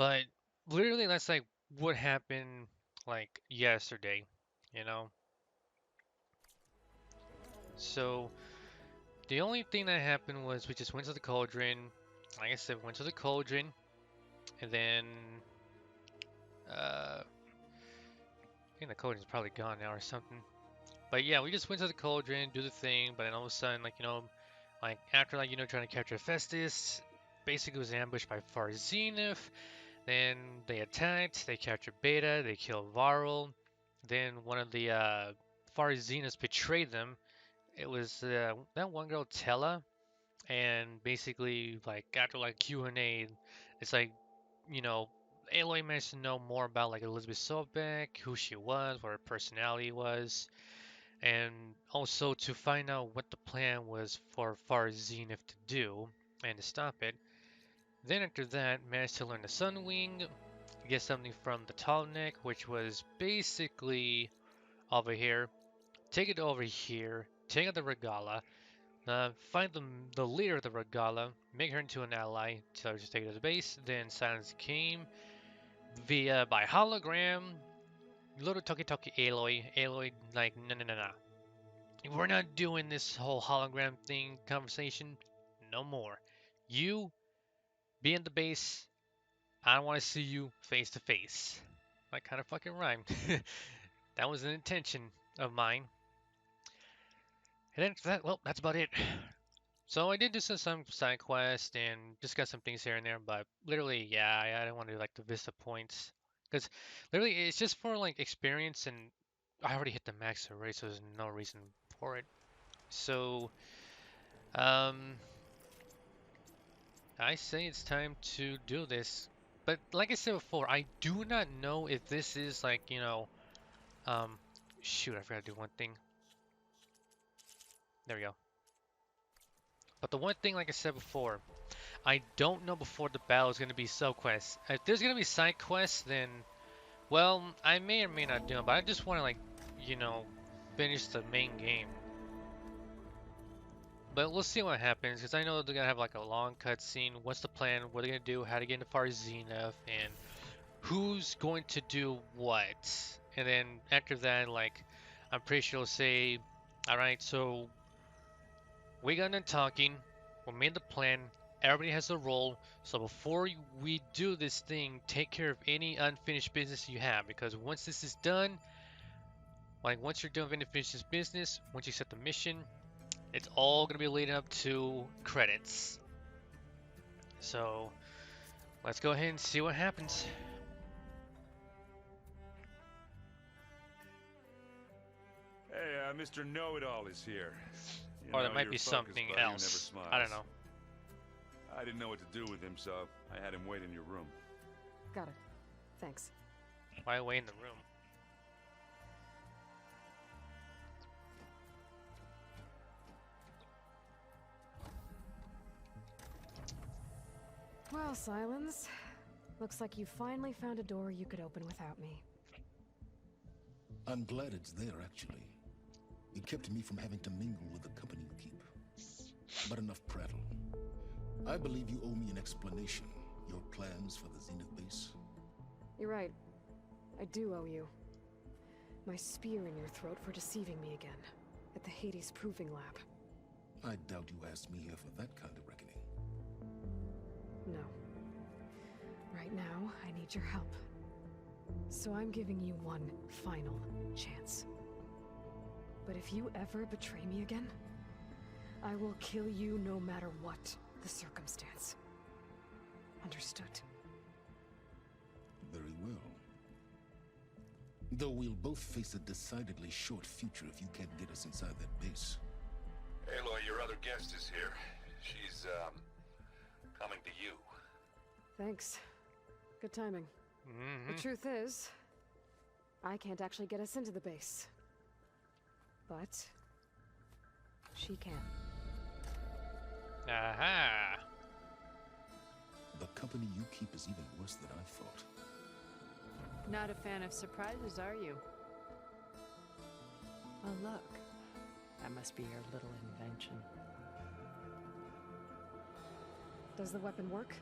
But literally, that's like what happened like yesterday, you know? So the only thing that happened was we just went to the cauldron. Like I said, went to the cauldron, and then I think the cauldron's probably gone now or something. But yeah, we just went to the cauldron, do the thing, but then all of a sudden, like, like after like, trying to capture Festus, basically was ambushed by Far Zenith. Then they attacked, they captured Beta, they killed Varl. Then one of the Far Zeniths betrayed them. It was that one girl Tella, and basically like after like Q&A, it's like, you know, Aloy managed to know more about like Elizabeth Sobeck, who she was, what her personality was, and also to find out what the plan was for Far Zenith to do and to stop it. Then after that, managed to learn the Sunwing, get something from the Tall Neck, which was basically over here. Take it over here, take out the Regala, find the leader of the Regala, make her into an ally, tell her to take it to the base. Then Silence came via by hologram. Little Toki Toki Aloy. Aloy, like, no, no, no, no. We're not doing this whole hologram thing conversation no more. You be in the base. I want to see you face to face. That kind of fucking rhymed. That was an intention of mine. And then that, well, that's about it. So I did do some side quests and discuss some things here and there, but literally, yeah, I don't want to do like the Vista points because literally it's just for like experience, and I already hit the max already, so there's no reason for it. So, um, I say it's time to do this. But like I said before, I do not know if this is like, um, shoot, I forgot to do one thing. There we go. But the one thing, like I said before, I don't know before the battle is going to be sub quests. If there's going to be side quests, then, well, I may or may not do them, but I just want to, like, you know, finish the main game. But we'll see what happens, because I know they're going to have, like, a long cutscene. What's the plan? What are they going to do? How to get into Far Zenith? And who's going to do what? And then after that, like, I'm pretty sure they'll say, alright, so we got done talking, we made the plan, everybody has a role, so before we do this thing, take care of any unfinished business you have, because once this is done, like once you're done with unfinished business, once you set the mission, it's all going to be leading up to credits. So let's go ahead and see what happens. Hey, Mr. Know-It-All is here. You Or there know, might your be focus something buddy who never else. I don't smiles. know. I didn't know what to do with him, so I had him wait in your room. Got it. Thanks. Why wait in the room? Well, Silence. Looks like you finally found a door you could open without me. I'm glad it's there, actually. It kept me from having to mingle with the company you keep. But enough prattle. I believe you owe me an explanation. Your plans for the Zenith base? You're right. I do owe you. My spear in your throat for deceiving me again. At the Hades Proving Lab. I doubt you asked me here for that kind of reckoning. No. Right now, I need your help. So I'm giving you one final chance. But if you ever betray me again, I will kill you no matter what the circumstance. Understood? Very well. Though we'll both face a decidedly short future if you can't get us inside that base. Aloy, your other guest is here. She's, coming to you. Thanks. Good timing. Mm-hmm. The truth is, I can't actually get us into the base. But she can. Aha! The company you keep is even worse than I thought. Not a fan of surprises, are you? Oh, look. That must be your little invention. Does the weapon work?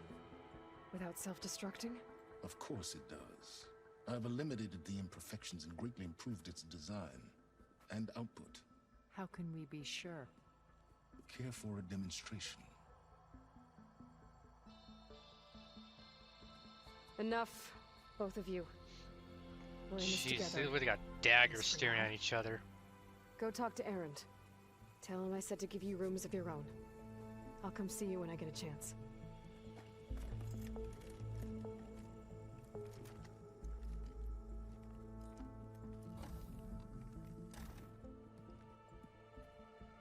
Without self-destructing? Of course it does. I've eliminated the imperfections and greatly improved its design and output. How can we be sure? Care for a demonstration? Enough, both of you. We're in this Jeez, they together. really got daggers Just for staring now. at each other. Go talk to Erend. Tell him I said to give you rooms of your own. I'll come see you when I get a chance.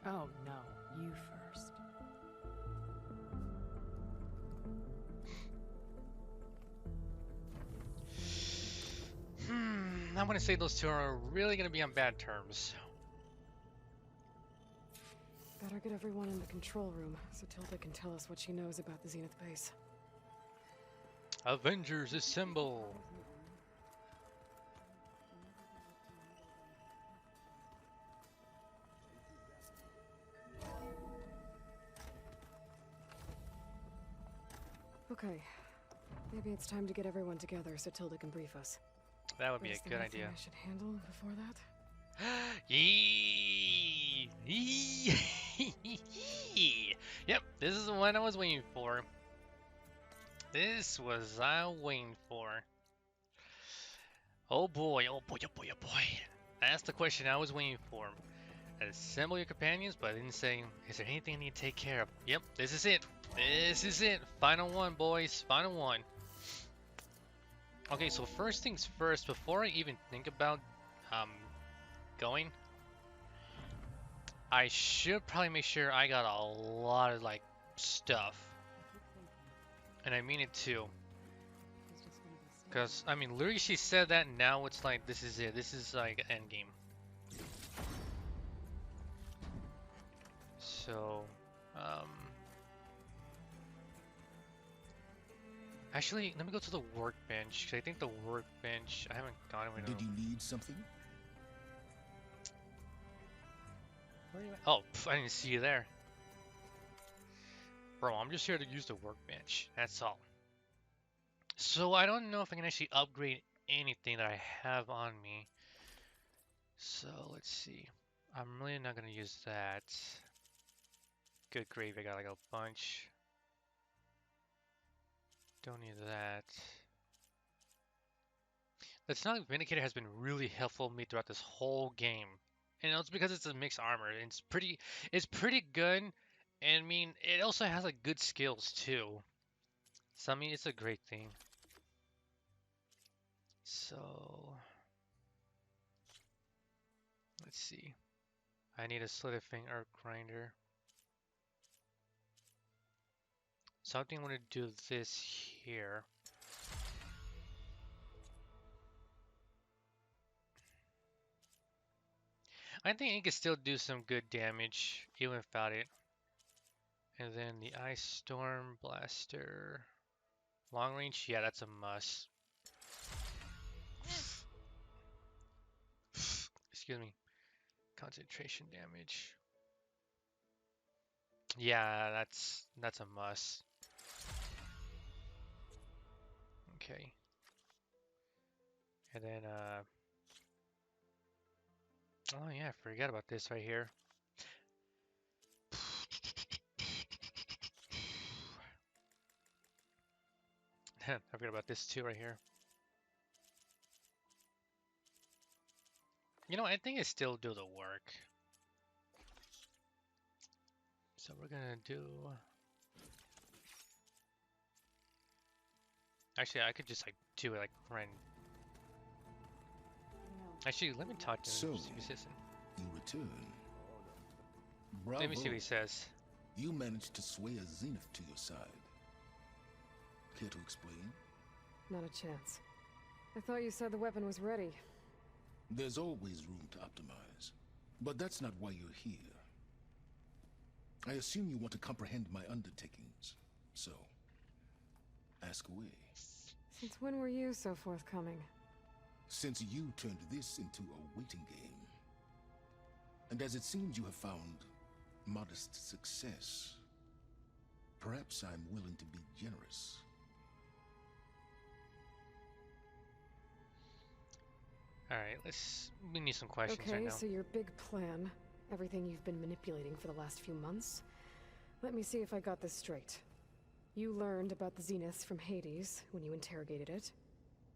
Oh no, you first. I'm gonna say those two are really gonna be on bad terms. Better get everyone in the control room so Tilda can tell us what she knows about the Zenith base. Avengers assemble! Okay. Maybe it's time to get everyone together so Tilda can brief us. That would be Is a there good anything idea. I should handle before that? Yee! Yee! Yep, this is the one I was waiting for. This was I waiting for. Oh boy, oh boy, oh boy, oh boy. That's the question I was waiting for. Assemble your companions, but I didn't say, is there anything I need to take care of? Yep, this is it. This is it. Final one, boys. Final one. Okay, so first things first, before I even think about going, I should probably make sure I got a lot of like stuff. And I mean it too. Because, I mean, literally she said that, now it's like, this is it. This is like endgame. So, actually, let me go to the workbench, because I think the workbench, I haven't gone over Did you need something? Where are you at? Oh, I didn't see you there. Bro, I'm just here to use the workbench. That's all. So I don't know if I can actually upgrade anything that I have on me. So let's see. I'm really not gonna use that. Good gravy, I got like a bunch. Don't need that. The Sonic Vindicator has been really helpful to me throughout this whole game. And it's because it's a mixed armor. And it's pretty good. And I mean, it also has like good skills too. So I mean, it's a great thing. So let's see. I need a slit of finger grinder. So I think I'm gonna do this here. I think it can still do some good damage even without it. And then the Ice Storm Blaster. Long range, yeah, that's a must. Excuse me. Concentration damage. Yeah, that's a must. Okay. And then oh yeah, I forgot about this right here. I forgot about this too right here. You know, I think it still do the work. So we're gonna do... Actually, I could just like do it like friend. Actually, let me talk to him. So, See what he says. you return. Bravo. Let me see what he says. You managed to sway a Zenith to your side. Care to explain? Not a chance. I thought you said the weapon was ready. There's always room to optimize. But that's not why you're here. I assume you want to comprehend my undertakings. So, ask away. Since when were you so forthcoming? Since you turned this into a waiting game. And as it seems you have found modest success, perhaps I'm willing to be generous. Alright, we need some questions right Okay, now. so your big plan, everything you've been manipulating for the last few months. Let me see if I got this straight. You learned about the Zeniths from Hades when you interrogated it.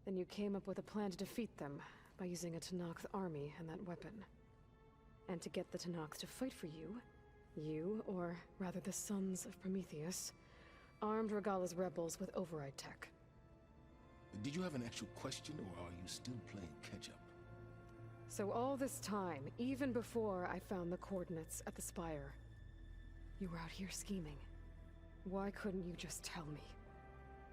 Then you came up with a plan to defeat them by using a Tenakth army and that weapon. And to get the Tenakth to fight for you, or rather the Sons of Prometheus, armed Regala's rebels with override tech. Did you have an actual question, or are you still playing catch-up? So all this time, even before I found the coordinates at the Spire, you were out here scheming. Why couldn't you just tell me?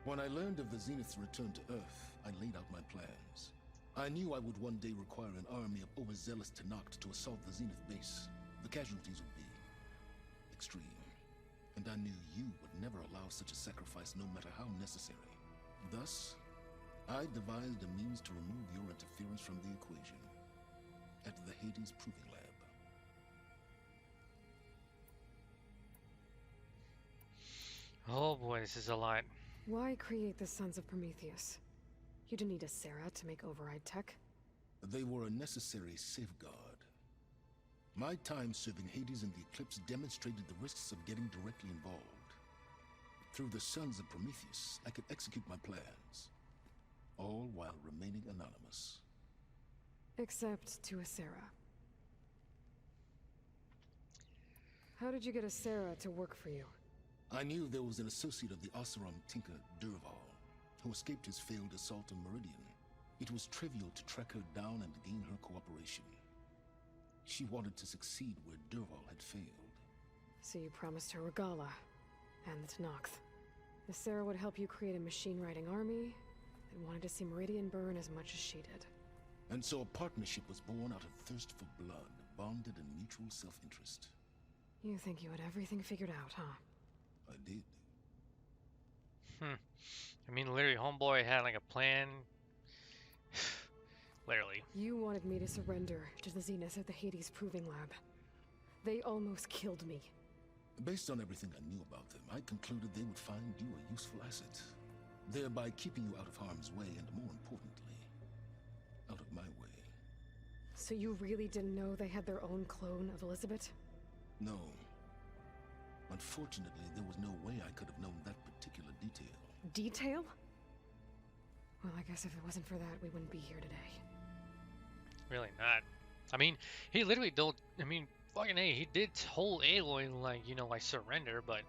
When I learned of the Zenith's return to Earth, I laid out my plans. I knew I would one day require an army of overzealous Tenakth to assault the Zenith base. The casualties would be extreme. And I knew you would never allow such a sacrifice, no matter how necessary. Thus, I devised a means to remove your interference from the equation. At the Hades Proving Lab. Oh boy, this is a lot. Why create the Sons of Prometheus? You didn't need a Sarah to make override tech. They were a necessary safeguard. My time serving Hades in the Eclipse demonstrated the risks of getting directly involved. Through the Sons of Prometheus, I could execute my plans, all while remaining anonymous. Except to a Sarah. How did you get a Sarah to work for you? I knew there was an associate of the Oseram tinker, Durval, who escaped his failed assault on Meridian. It was trivial to track her down and gain her cooperation. She wanted to succeed where Durval had failed. So you promised her Regala, and the Tenakth. The Sarah would help you create a machine-riding army, and wanted to see Meridian burn as much as she did. And so a partnership was born out of thirst for blood, bonded in mutual self-interest. You think you had everything figured out, huh? I did. I mean, literally, homeboy had like a plan. Literally. You wanted me to surrender to the Zeniths at the Hades Proving Lab. They almost killed me. Based on everything I knew about them, I concluded they would find you a useful asset, thereby keeping you out of harm's way and, more importantly, out of my way. So you really didn't know they had their own clone of Elizabeth? No. Unfortunately, there was no way I could have known that particular detail. Detail? Well, I guess if it wasn't for that, we wouldn't be here today. Really not. I mean, he literally don't. I mean, fucking A, he did told Aloy, like, you know, like, surrender, but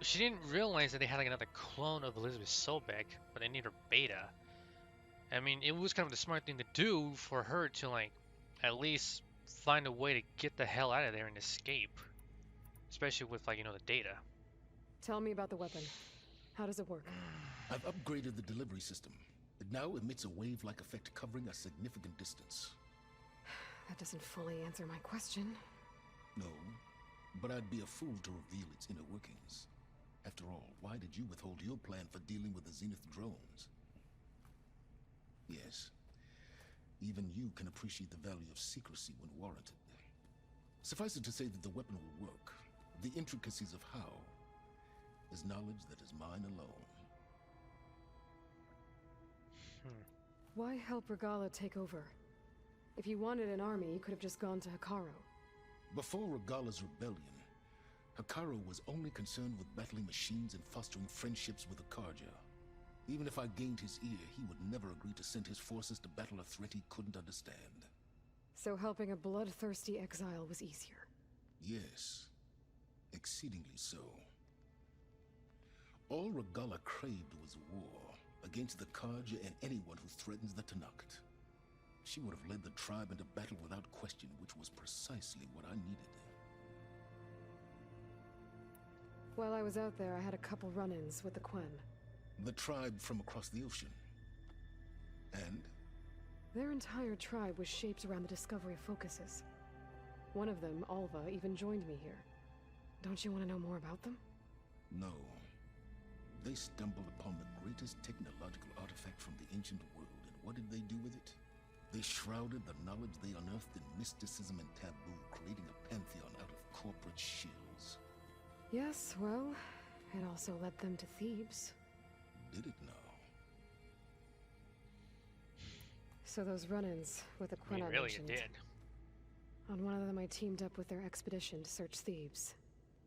she didn't realize that they had like another clone of Elizabeth Sobek, but they need her beta. I mean, it was kind of the smart thing to do for her to, like, at least find a way to get the hell out of there and escape. Especially with, like, you know, the data. Tell me about the weapon. How does it work? I've upgraded the delivery system. It now emits a wave-like effect covering a significant distance. That doesn't fully answer my question. No, but I'd be a fool to reveal its inner workings. After all, why did you withhold your plan for dealing with the Zenith drones? Yes, even you can appreciate the value of secrecy when warranted. Suffice it to say that the weapon will work. The intricacies of how is knowledge that is mine alone. Why help Regala take over? If you wanted an army, you could have just gone to Hekarro. Before Regala's rebellion, Hekarro was only concerned with battling machines and fostering friendships with Akarja. Even if I gained his ear, he would never agree to send his forces to battle a threat he couldn't understand. So helping a bloodthirsty exile was easier. Yes, exceedingly so. All Regala craved was war against the Karja and anyone who threatens the Tenakth. She would have led the tribe into battle without question, which was precisely what I needed. While I was out there, I had a couple run-ins with the Quen. The tribe from across the ocean. And? Their entire tribe was shaped around the discovery of focuses. One of them, Alva, even joined me here. Don't you want to know more about them? No. They stumbled upon the greatest technological artifact from the ancient world, and what did they do with it? They shrouded the knowledge they unearthed in mysticism and taboo, creating a pantheon out of corporate shills. Yes, well, it also led them to Thebes. Did it now? So those run-ins with the I mean, Quinn I really, it mentioned. did. On one of them, I teamed up with their expedition to search Thebes.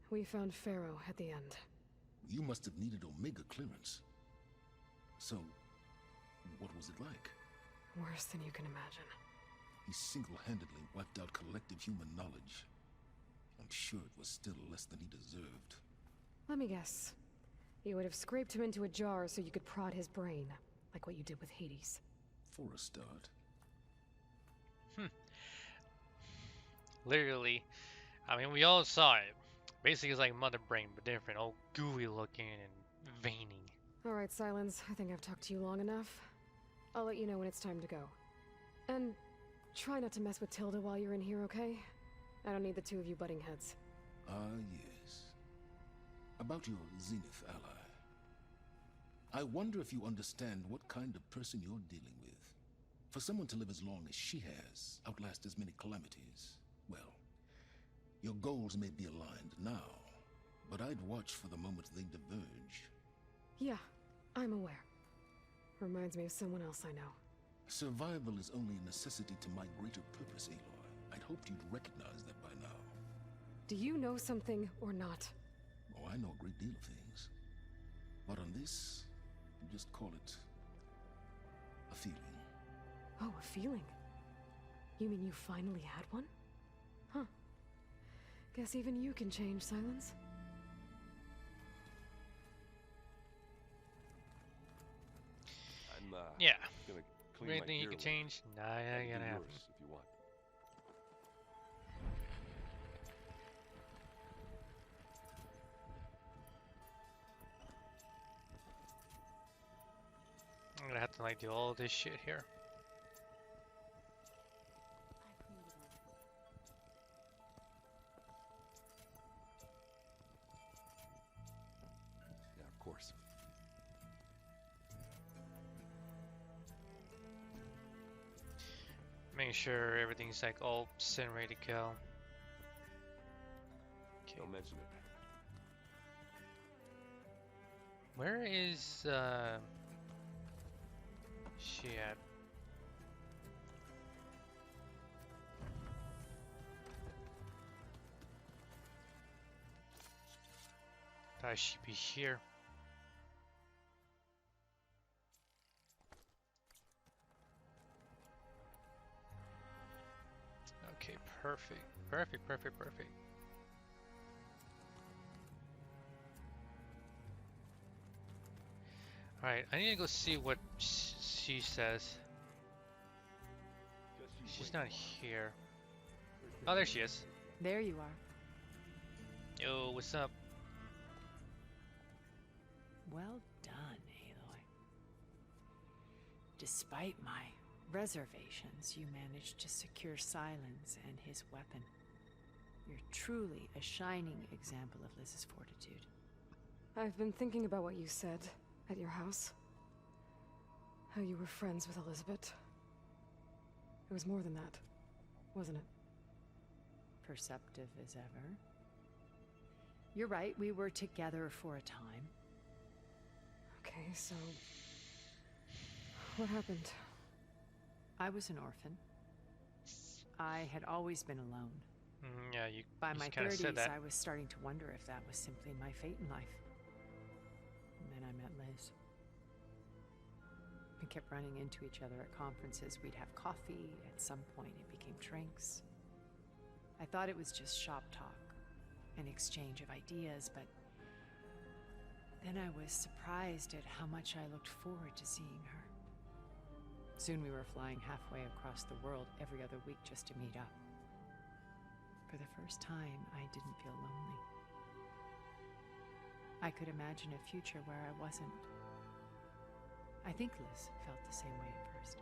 We found Pharaoh at the end. You must have needed Omega clearance. So, what was it like? Worse than you can imagine. He single-handedly wiped out collective human knowledge. I'm sure it was still less than he deserved. Let me guess. You would have scraped him into a jar so you could prod his brain, like what you did with Hades. For a start. Literally, I mean, we all saw it. Basically, it's like Mother Brain, but different. All gooey looking and veiny. Alright, Silence. I think I've talked to you long enough. I'll let you know when it's time to go. And try not to mess with Tilda while you're in here, okay? I don't need the two of you butting heads. Ah, yes. About your Zenith ally. I wonder if you understand what kind of person you're dealing with. For someone to live as long as she has, outlast as many calamities, well, your goals may be aligned now, but I'd watch for the moment they diverge. Yeah, I'm aware. Reminds me of someone else I know. Survival is only a necessity to my greater purpose, Aloy. I'd hoped you'd recognize that by now. Do you know something or not? Oh, I know a great deal of things. But on this, you just call it a feeling. Oh, a feeling? You mean you finally had one? Huh. Guess even you can change, Silence. I'm Yeah. gonna clean my Anything you gear can with- change? Nah, I yeah, can do gonna happen. yours if you want. I'm gonna have to like do all this shit here. Yeah, of course. Making sure everything's like all set and ready to go. Okay. Don't mention it. Where is she at? Thought she'd be here. Okay, perfect. Perfect, perfect, perfect. Alright, I need to go see what she says. She's not here. Oh, there she is. There you are. Yo, what's up? Well done, Aloy. Despite my reservations, you managed to secure Silence and his weapon. You're truly a shining example of Liz's fortitude. I've been thinking about what you said at your house. How you were friends with Elizabeth. It was more than that, wasn't it? Perceptive as ever. You're right, we were together for a time. Okay, so... what happened? I was an orphan. I had always been alone. Yeah, you By you my kind of 30s, said that. I was starting to wonder if that was simply my fate in life. And then I met Liz. We kept running into each other at conferences. We'd have coffee. At some point, it became drinks. I thought it was just shop talk, an exchange of ideas, but then I was surprised at how much I looked forward to seeing her. Soon we were flying halfway across the world every other week just to meet up. For the first time, I didn't feel lonely. I could imagine a future where I wasn't. I think Liz felt the same way at first.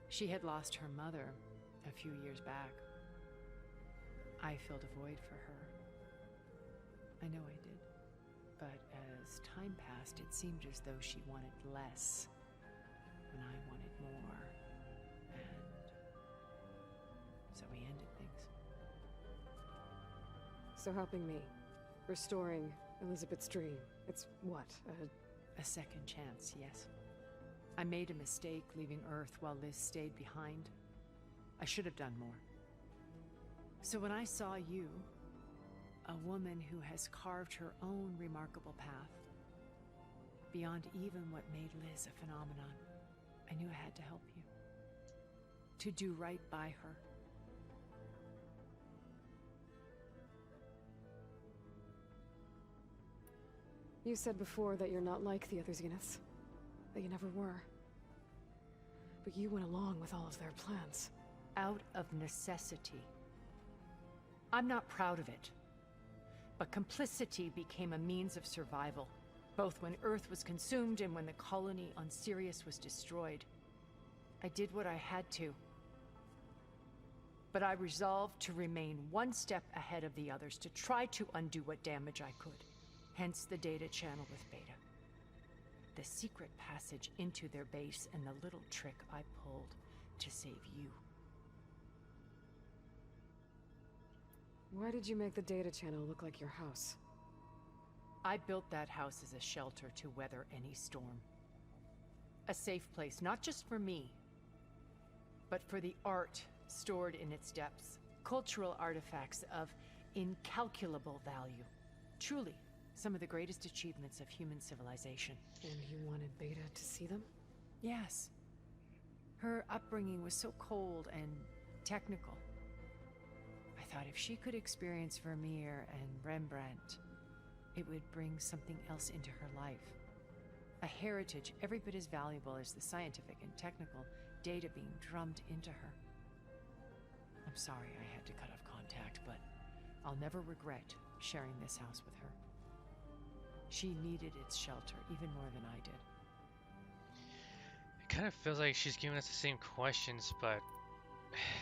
She had lost her mother a few years back. I filled a void for her. I know I did. But as time passed, it seemed as though she wanted less, and I wanted more. And so we ended things. So helping me. Restoring Elizabeth's dream. It's what? A second chance, yes. I made a mistake leaving Earth while Liz stayed behind. I should have done more. So when I saw you, a woman who has carved her own remarkable path, beyond even what made Liz a phenomenon, I knew I had to help you. To do right by her. You said before that you're not like the other Zeniths. That you never were. But you went along with all of their plans. Out of necessity. I'm not proud of it. But complicity became a means of survival, both when Earth was consumed and when the colony on Sirius was destroyed. I did what I had to. But I resolved to remain one step ahead of the others, to try to undo what damage I could. Hence the data channel with Beta. The secret passage into their base and the little trick I pulled to save you. Why did you make the data channel look like your house? I built that house as a shelter to weather any storm. A safe place, not just for me, but for the art stored in its depths. Cultural artifacts of incalculable value. Truly, some of the greatest achievements of human civilization. And you wanted Beta to see them? Yes. Her upbringing was so cold and technical. I thought if she could experience Vermeer and Rembrandt, it would bring something else into her life. A heritage every bit as valuable as the scientific and technical data being drummed into her. I'm sorry I had to cut off contact, but I'll never regret sharing this house with her. She needed its shelter even more than I did. It kind of feels like she's giving us the same questions, but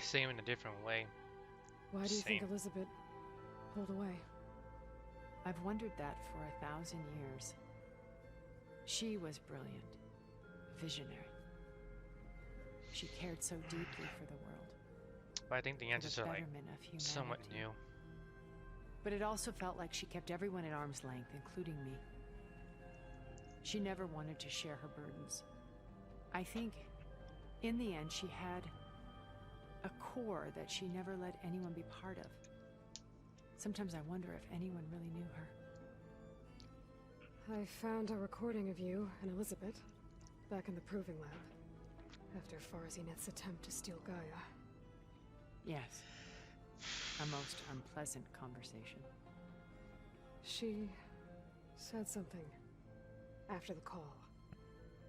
same in a different way. Why do you think Same. Elizabeth pulled away? I've wondered that for 1,000 years. She was brilliant, visionary. She cared so deeply for the world. But I think the answers for are the like betterment of humanity. somewhat new. But it also felt like she kept everyone at arm's length, including me. She never wanted to share her burdens. I think, in the end, she had a core that she never let anyone be part of. Sometimes I wonder if anyone really knew her. I found a recording of you and Elizabeth back in the proving lab after Farzineth's attempt to steal Gaia. Yes. A most unpleasant conversation. She said something after the call.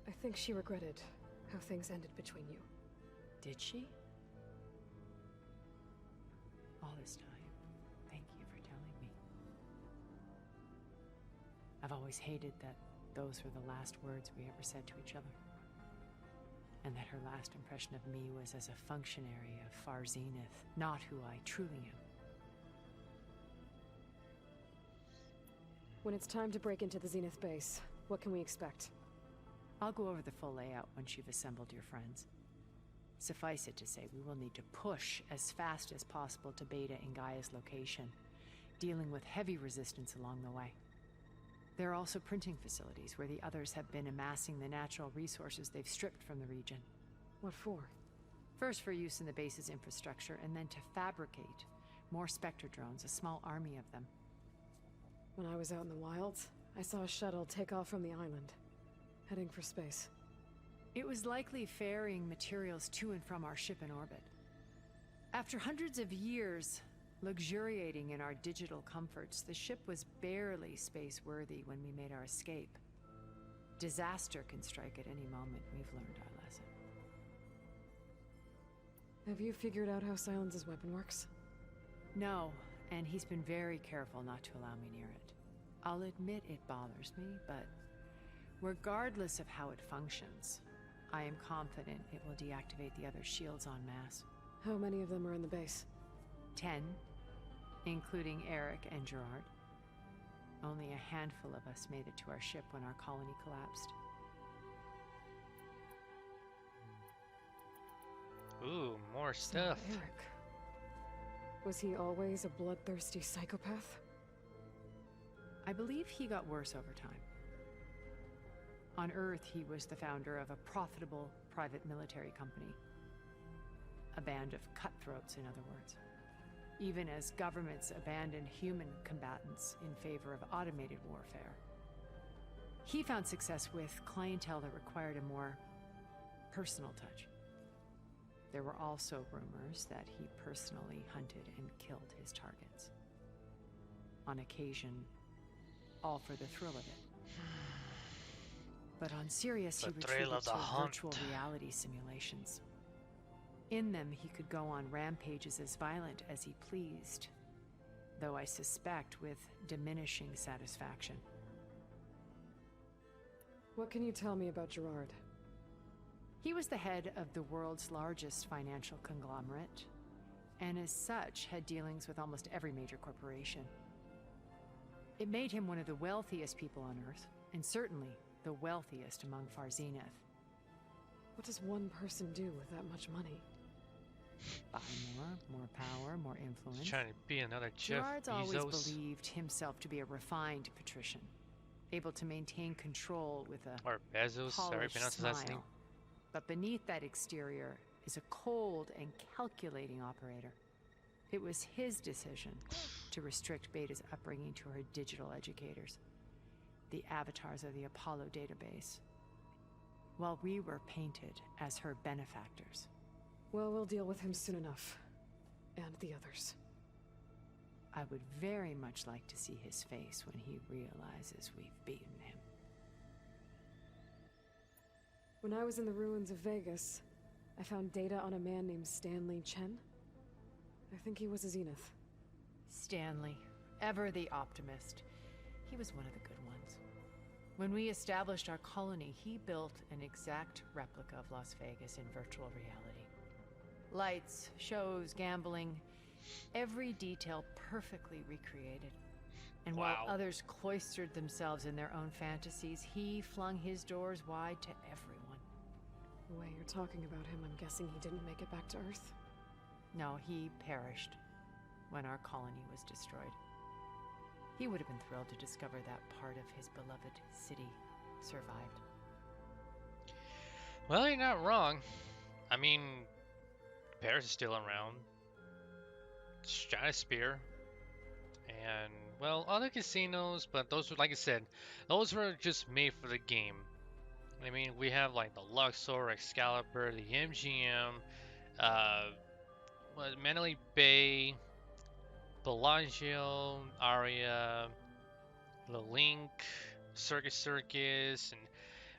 I think she regretted how things ended between you. Did she? All this time, thank you for telling me. I've always hated that those were the last words we ever said to each other. And that her last impression of me was as a functionary of Far Zenith, not who I truly am. When it's time to break into the Zenith base, what can we expect? I'll go over the full layout once you've assembled your friends. Suffice it to say, we will need to push as fast as possible to Beta and Gaia's location, dealing with heavy resistance along the way. There are also printing facilities where the others have been amassing the natural resources they've stripped from the region. What for? First for use in the base's infrastructure, and then to fabricate more Spectre drones, a small army of them. When I was out in the wilds, I saw a shuttle take off from the island, heading for space. It was likely ferrying materials to and from our ship in orbit. After hundreds of years luxuriating in our digital comforts, the ship was barely space-worthy when we made our escape. Disaster can strike at any moment. We've learned our lesson. Have you figured out how Silence's weapon works? No, and he's been very careful not to allow me near it. I'll admit it bothers me, but regardless of how it functions, I am confident it will deactivate the other shields en masse. How many of them are in the base? 10, including Eric and Gerard. Only a handful of us made it to our ship when our colony collapsed. Ooh, more So stuff. Eric. Was he always a bloodthirsty psychopath? I believe he got worse over time. On Earth, he was the founder of a profitable private military company. A band of cutthroats, in other words. Even as governments abandoned human combatants in favor of automated warfare. He found success with clientele that required a more personal touch. There were also rumors that he personally hunted and killed his targets. On occasion, all for the thrill of it. But on Sirius, he retreated to virtual reality simulations. In them, he could go on rampages as violent as he pleased, though I suspect with diminishing satisfaction. What can you tell me about Gerard? He was the head of the world's largest financial conglomerate, and as such had dealings with almost every major corporation. It made him one of the wealthiest people on Earth, and certainly the wealthiest among Far Zenith. What does one person do with that much money? Buy more power, more influence. He's trying to be another Jeff Gerard's Bezos. always believed himself to be a refined patrician, able to maintain control with a Or Bezos, I polished pronounce his last name. smile. But beneath that exterior is a cold and calculating operator. It was his decision to restrict Beta's upbringing to her digital educators, the avatars of the Apollo database, while we were painted as her benefactors. Well, we'll deal with him soon enough. And the others. I would very much like to see his face when he realizes we've beaten him. When I was in the ruins of Vegas, I found data on a man named Stanley Chen. I think he was a Zenith. Stanley, ever the optimist. He was one of the good ones. When we established our colony, he built an exact replica of Las Vegas in virtual reality. Lights, shows, gambling, every detail perfectly recreated. And Wow. while others cloistered themselves in their own fantasies, he flung his doors wide to everyone. The way you're talking about him, I'm guessing he didn't make it back to Earth. No, he perished when our colony was destroyed. He would have been thrilled to discover that part of his beloved city survived. Well, you're not wrong. I mean, Paris is still around. Stratosphere. And, well, other casinos, but those were, like I said, those were just made for the game. I mean, we have like the Luxor, Excalibur, the MGM, Mandalay Bay, Bellagio, Aria, The Link, Circus, and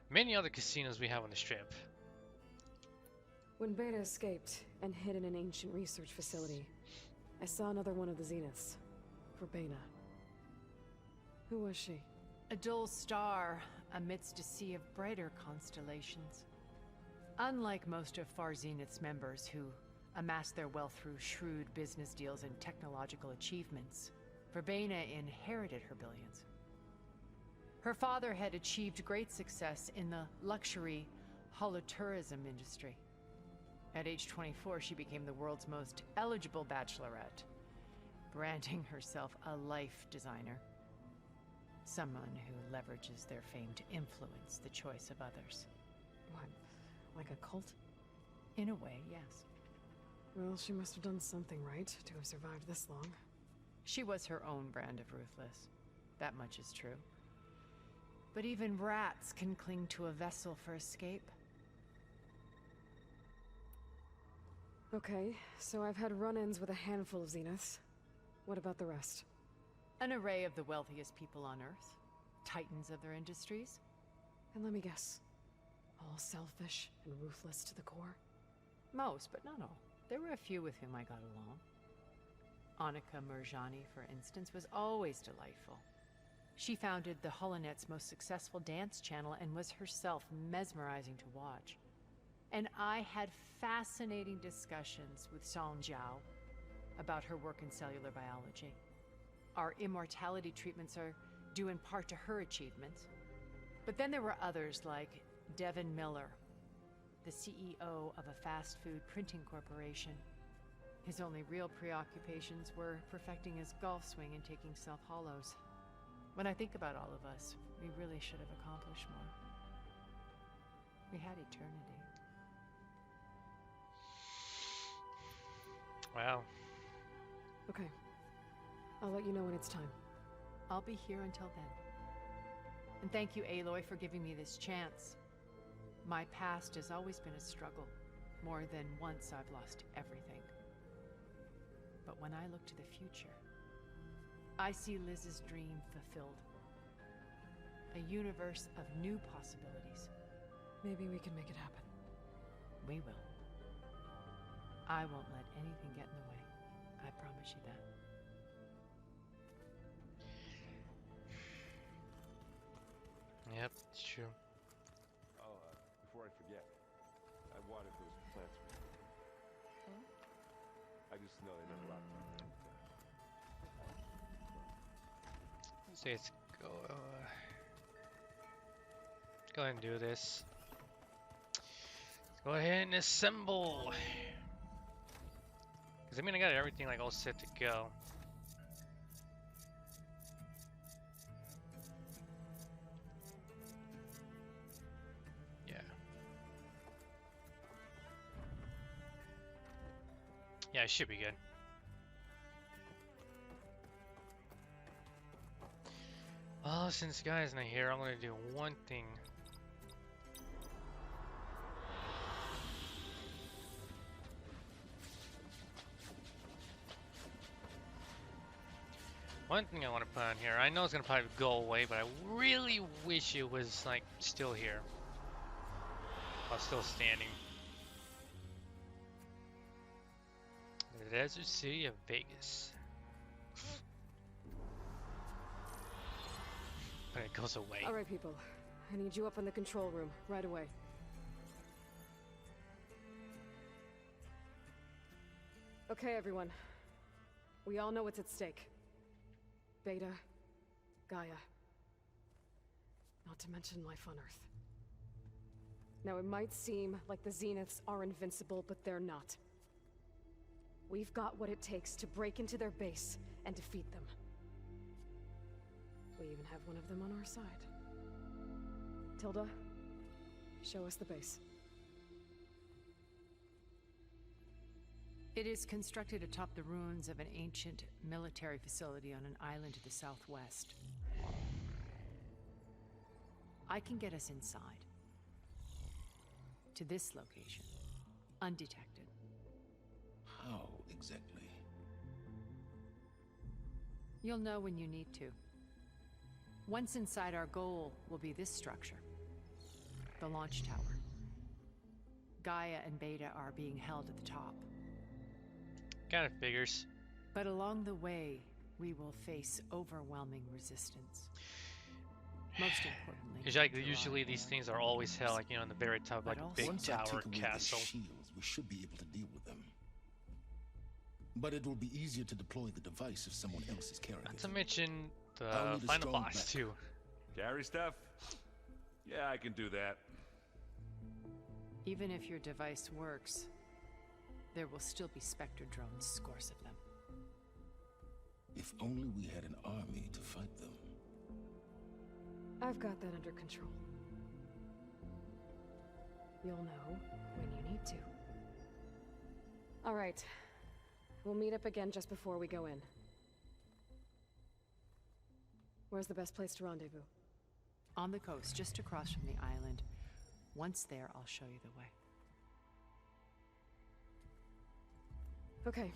many other casinos we have on the strip. When Beta escaped and hid in an ancient research facility, I saw another one of the Zeniths. Verbena. Who was she? A dull star amidst a sea of brighter constellations. Unlike most of Far Zenith's members who amassed their wealth through shrewd business deals and technological achievements, Verbena inherited her billions. Her father had achieved great success in the luxury holotourism industry. At age 24, she became the world's most eligible bachelorette, branding herself a life designer. Someone who leverages their fame to influence the choice of others. What? Like a cult? In a way, yes. Well, she must have done something right to have survived this long. She was her own brand of ruthless. That much is true. But even rats can cling to a vessel for escape. Okay, so I've had run-ins with a handful of Zeniths. What about the rest? An array of the wealthiest people on Earth. Titans of their industries. And let me guess. All selfish and ruthless to the core? Most, but not all. There were a few with whom I got along. Annika Murjani, for instance, was always delightful. She founded the Holonet's most successful dance channel and was herself mesmerizing to watch. And I had fascinating discussions with Song Jiao about her work in cellular biology. Our immortality treatments are due in part to her achievements. But then there were others like Devin Miller, the CEO of a fast food printing corporation. His only real preoccupations were perfecting his golf swing and taking self-hollows. When I think about all of us, we really should have accomplished more. We had eternity. Wow. Okay. I'll let you know when it's time. I'll be here until then. And thank you, Aloy, for giving me this chance. My past has always been a struggle. More than once I've lost everything. But when I look to the future, I see Liz's dream fulfilled. A universe of new possibilities. Maybe we can make it happen. We will. I won't let anything get in the way. I promise you that. Yep, it's true. Oh, before I forget, I watered those plants. I just know they never locked up. Say let's go ahead and do this. Let's go ahead and assemble. Cause I mean I got everything like all set to go. Yeah. Yeah, it should be good. Well, since Guy's not here, I'm gonna do one thing. One thing I want to put on here, I know it's gonna probably go away, but I really wish it was like still here. While still standing. The Desert City of Vegas. But it goes away. All right, people. I need you up in the control room right away. Okay, everyone. We all know what's at stake. Beta, Gaia. Not to mention life on Earth. Now, it might seem like the Zeniths are invincible, but they're not. We've got what it takes to break into their base and defeat them. We even have one of them on our side. Tilda, show us the base. It is constructed atop the ruins of an ancient military facility on an island to the southwest. I can get us inside. To this location. Undetected. How exactly? You'll know when you need to. Once inside, our goal will be this structure. The launch tower. Gaia and Beta are being held at the top. Kind of figures. But along the way, we will face overwhelming resistance. Most importantly, It's like there usually are these things are always held like, you know, in the very top of like But a big Once I tower take away their castle. shields, we should be able to deal with them. But it will be easier to deploy the device if someone else is carrying Not it. to mention I'll the need a final strong boss back. too. Carry stuff? Yeah, I can do that. Even if your device works, there will still be Spectre drones, scores of them. If only we had an army to fight them. I've got that under control. You'll know when you need to. All right. We'll meet up again just before we go in. Where's the best place to rendezvous? On the coast, just across from the island. Once there, I'll show you the way. Okay.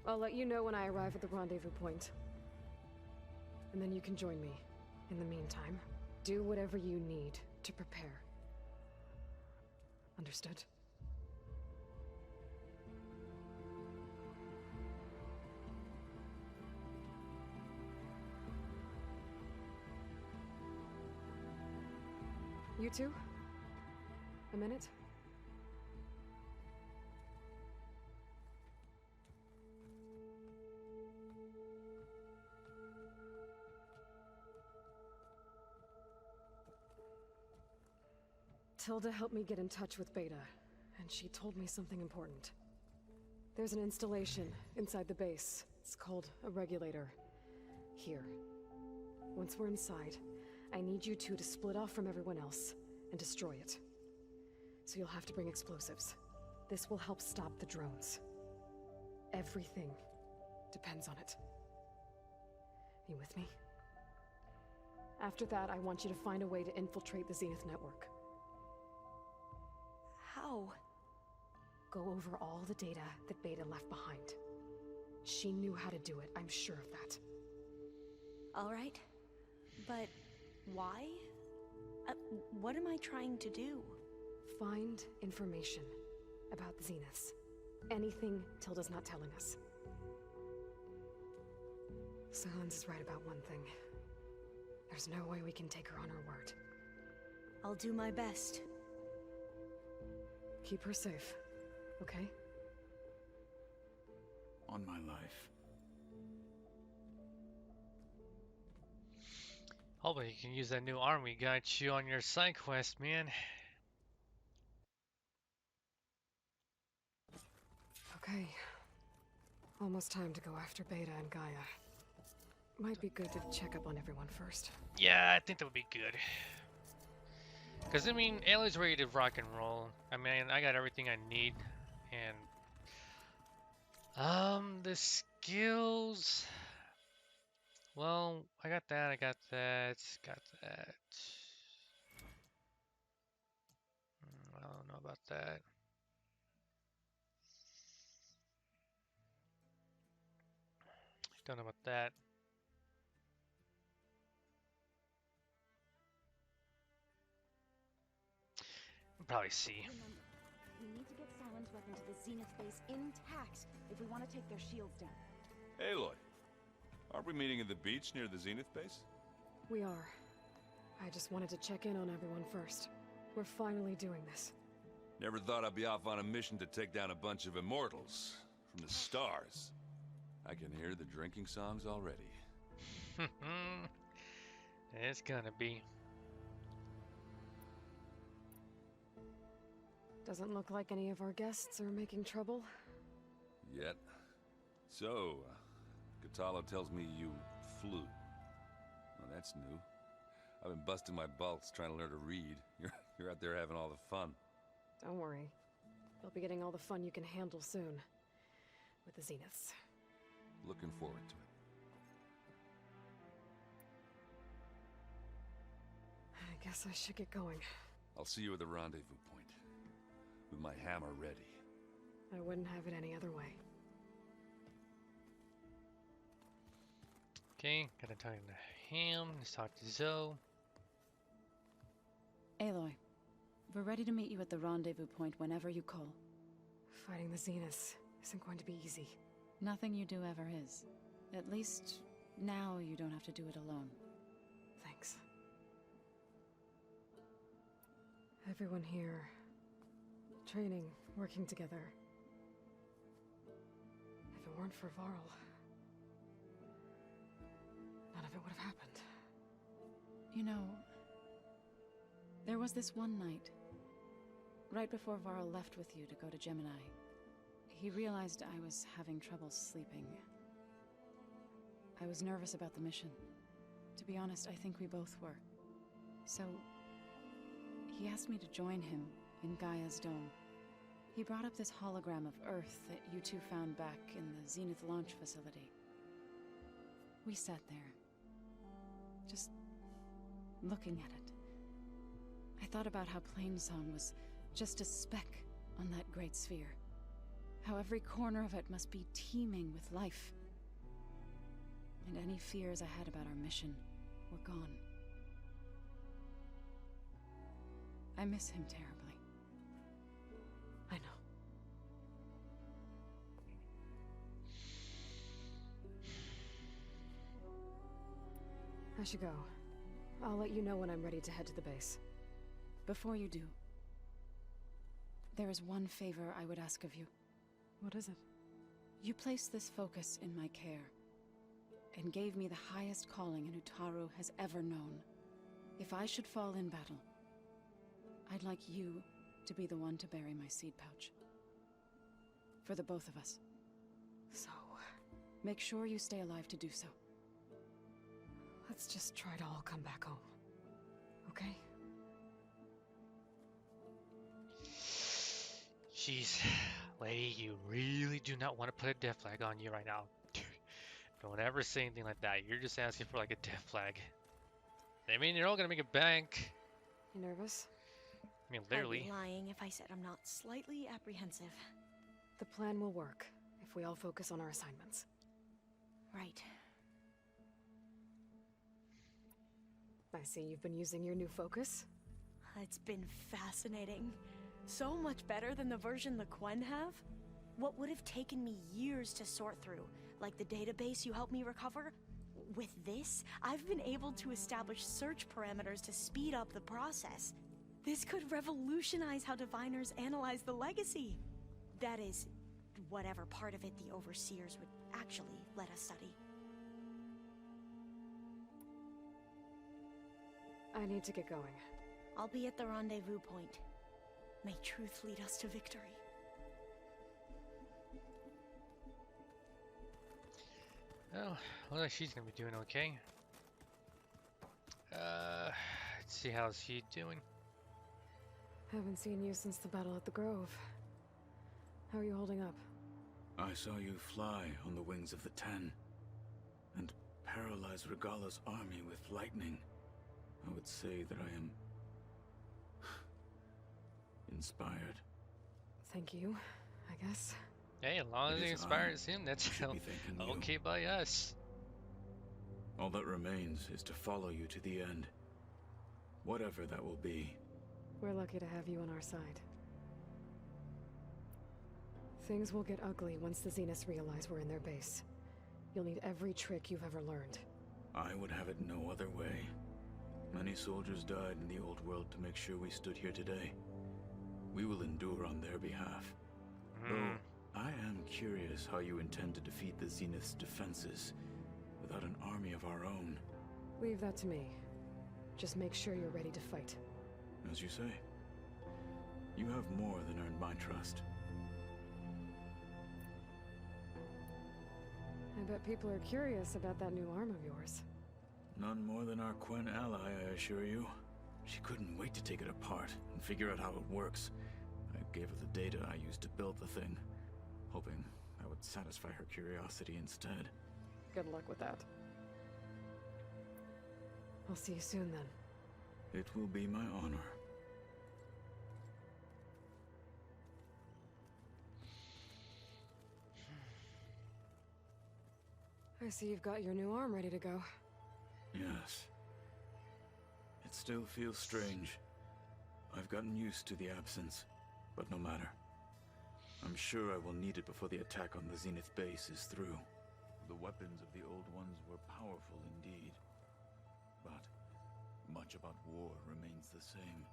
I'll let you know when I arrive at the rendezvous point. And then you can join me. In the meantime, do whatever you need to prepare. Understood? You two? A minute? Tilda helped me get in touch with Beta, and she told me something important. There's an installation inside the base. It's called a regulator. Here. Once we're inside, I need you two to split off from everyone else and destroy it. so you'll have to bring explosives. This will help stop the drones. Everything depends on it. You with me? After that, I want you to find a way to infiltrate the Zenith network. How? Go over all the data that Beta left behind. She knew how to do it, I'm sure of that. All right. But why? What am I trying to do? Find information about the Zeniths. Anything Tilda's not telling us. Silence is right about one thing. There's no way we can take her on her word. I'll do my best. Keep her safe, okay? On my life. Hopefully you can use that new arm we got you on your side quest, man. Okay. Almost time to go after Beta and Gaia. Might be good to check up on everyone first. Yeah, I think that would be good. Because, I mean, Aloy's ready to rock and roll. I mean, I got everything I need. And, the skills... Well, I got that, got that. I don't know about that. Don't know about that. Probably see. Remember, we need to get Silent's weapon to the Zenith base intact if we want to take their shields down. Aloy, aren't we meeting at the beach near the Zenith base? We are. I just wanted to check in on everyone first. We're finally doing this. Never thought I'd be off on a mission to take down a bunch of immortals from the stars. I can hear the drinking songs already. It's gonna be. Doesn't look like any of our guests are making trouble. Yet. So, Katala tells me you flew. Well, that's new. I've been busting my balls trying to learn to read. You're out there having all the fun. Don't worry. You'll be getting all the fun you can handle soon. With the Zeniths. Looking forward to it. I guess I should get going. I'll see you at the rendezvous point. With my hammer ready. I wouldn't have it any other way. Okay, gotta talk to Ham. Let's talk to Zoe. Aloy, we're ready to meet you at the rendezvous point whenever you call. Fighting the Zeniths isn't going to be easy. Nothing you do ever is. At least, now you don't have to do it alone. Thanks. Everyone here... training, working together. If it weren't for Varl... none of it would have happened. You know... there was this one night, right before Varl left with you to go to Gemini. He realized I was having trouble sleeping. I was nervous about the mission. To be honest, I think we both were. So, he asked me to join him in Gaia's dome. He brought up this hologram of Earth that you two found back in the Zenith launch facility. We sat there, just looking at it. I thought about how Plainsong was just a speck on that great sphere. How every corner of it must be teeming with life. And any fears I had about our mission were gone. I miss him terribly. I know. I should go. I'll let you know when I'm ready to head to the base. Before you do, there is one favor I would ask of you. What is it? You placed this focus in my care, and gave me the highest calling an Utaru has ever known. If I should fall in battle, I'd like you to be the one to bury my seed pouch. For the both of us. So... make sure you stay alive to do so. let's just try to all come back home. Okay? Jeez, lady, you really do not want to put a death flag on you right now. Don't ever say anything like that. You're just asking for like a death flag. I mean, you're all gonna make a bank. You nervous? I mean, I'd be literally. lying if I said I'm not slightly apprehensive. The plan will work if we all focus on our assignments. Right. I see you've been using your new focus. It's been fascinating. So much better than the version the Quen have. What would have taken me years to sort through, like the database you helped me recover, with this, I've been able to establish search parameters to speed up the process. This could revolutionize how diviners analyze the legacy. That is, whatever part of it the overseers would actually let us study. I need to get going. I'll be at the rendezvous point. May truth lead us to victory. Oh, looks like she's gonna be doing okay. Let's see how's she doing. Haven't seen you since the battle at the Grove. How are you holding up? I saw you fly on the wings of the Ten, and paralyze Regala's army with lightning. I would say that I am inspired. Thank you, I guess. Hey, as long as It it is inspires him, that's should be thanking you. okay by us. All that remains is to follow you to the end. Whatever that will be. We're lucky to have you on our side. Things will get ugly once the Zeniths realize we're in their base. You'll need every trick you've ever learned. I would have it no other way. Many soldiers died in the old world to make sure we stood here today. We will endure on their behalf. Though, I am curious how you intend to defeat the Zenith's defenses without an army of our own. Leave that to me. Just make sure you're ready to fight. As you say, you have more than earned my trust. I bet people are curious about that new arm of yours. None more than our Quen ally, I assure you. She couldn't wait to take it apart and figure out how it works. I gave her the data I used to build the thing, hoping that would satisfy her curiosity instead. Good luck with that. I'll see you soon then. It will be my honor. I see you've got your new arm ready to go. Yes. It still feels strange. I've gotten used to the absence, but no matter. I'm sure I will need it before the attack on the Zenith base is through. The weapons of the old ones were powerful indeed, but much about war remains the same.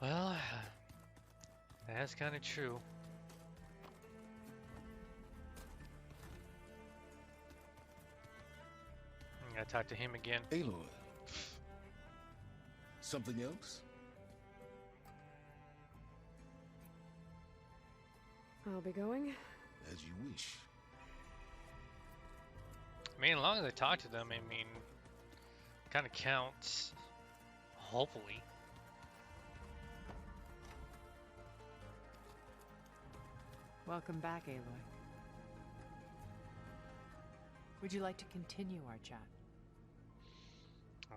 Well, that's kind of true. I gotta talk to him again. Aloy. Something else? I'll be going. As you wish. I mean, as long as I talk to them, I mean, kind of counts. Hopefully. Welcome back, Aloy. Would you like to continue our chat?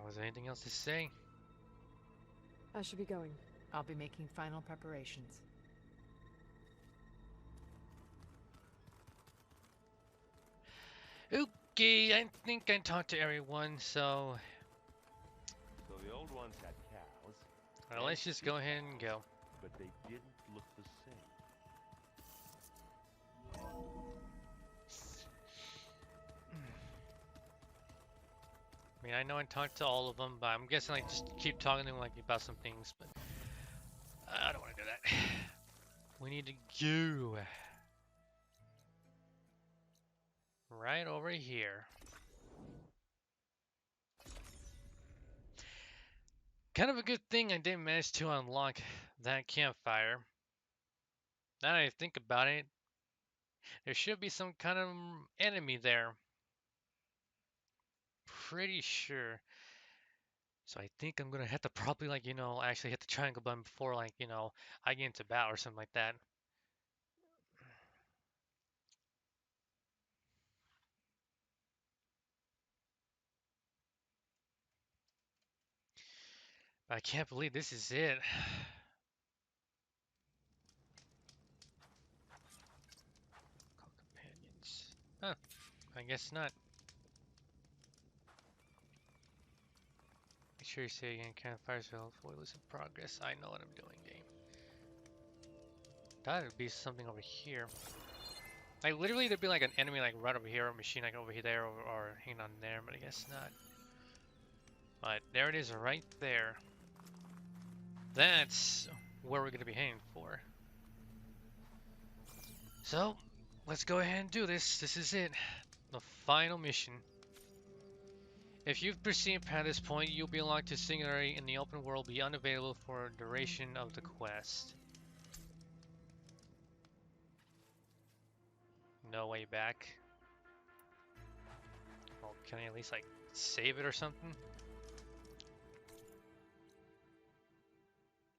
Was there anything else to say? I should be going. I'll be making final preparations. Okay, I think I talked to everyone, so So the old ones had cows. well, let's just go ahead and go. But they didn't look the same. I mean, I know I talked to all of them, but I'm guessing like just keep talking to them like about some things, but I don't want to do that. We need to go right over here. Kind of a good thing I didn't manage to unlock that campfire. Now that I think about it, there should be some kind of enemy there. Pretty sure. So I think I'm gonna have to probably like, actually hit the triangle button before like, I get into battle or something like that. But I can't believe this is it. Call companions. Huh, I guess not. Make sure you say again, campfires will foil in progress. I know what I'm doing, game. Thought it'd be something over here. Like literally there'd be like an enemy like right over here, or a machine like over here there, or hanging on there, but I guess not. But there it is right there. That's where we're gonna be heading for. So, let's go ahead and do this. This is it. The final mission. If you've proceeded past this point, you'll be unlocked to singularity in the open world, be unavailable for the duration of the quest. No way back. Well, can I at least like save it or something?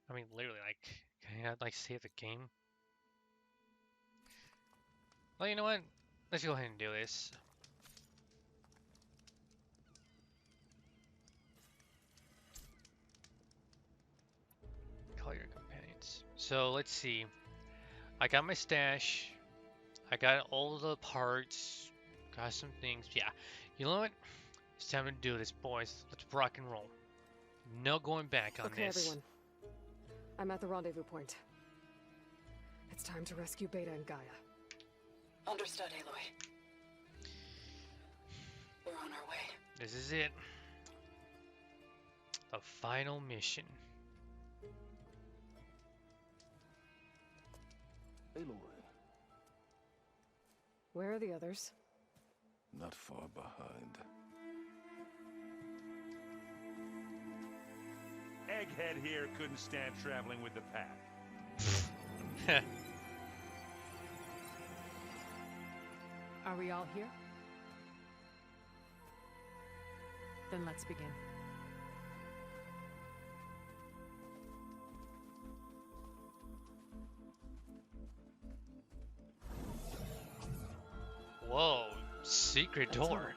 I mean, literally, like, can I like save the game? Well, you know what? Let's go ahead and do this. Call your companions. So let's see. I got my stash. I got all the parts. Got some things. Yeah. You know what? It's time to do this, boys. Let's rock and roll. No going back on Okay, this. everyone. I'm at the rendezvous point. It's time to rescue Beta and Gaia. Understood, Aloy. We're on our way. This is it. The final mission. Aloy, Where are the others? not far behind. Egghead here couldn't stand traveling with the pack. Are we all here? Then let's begin. Whoa, secret door.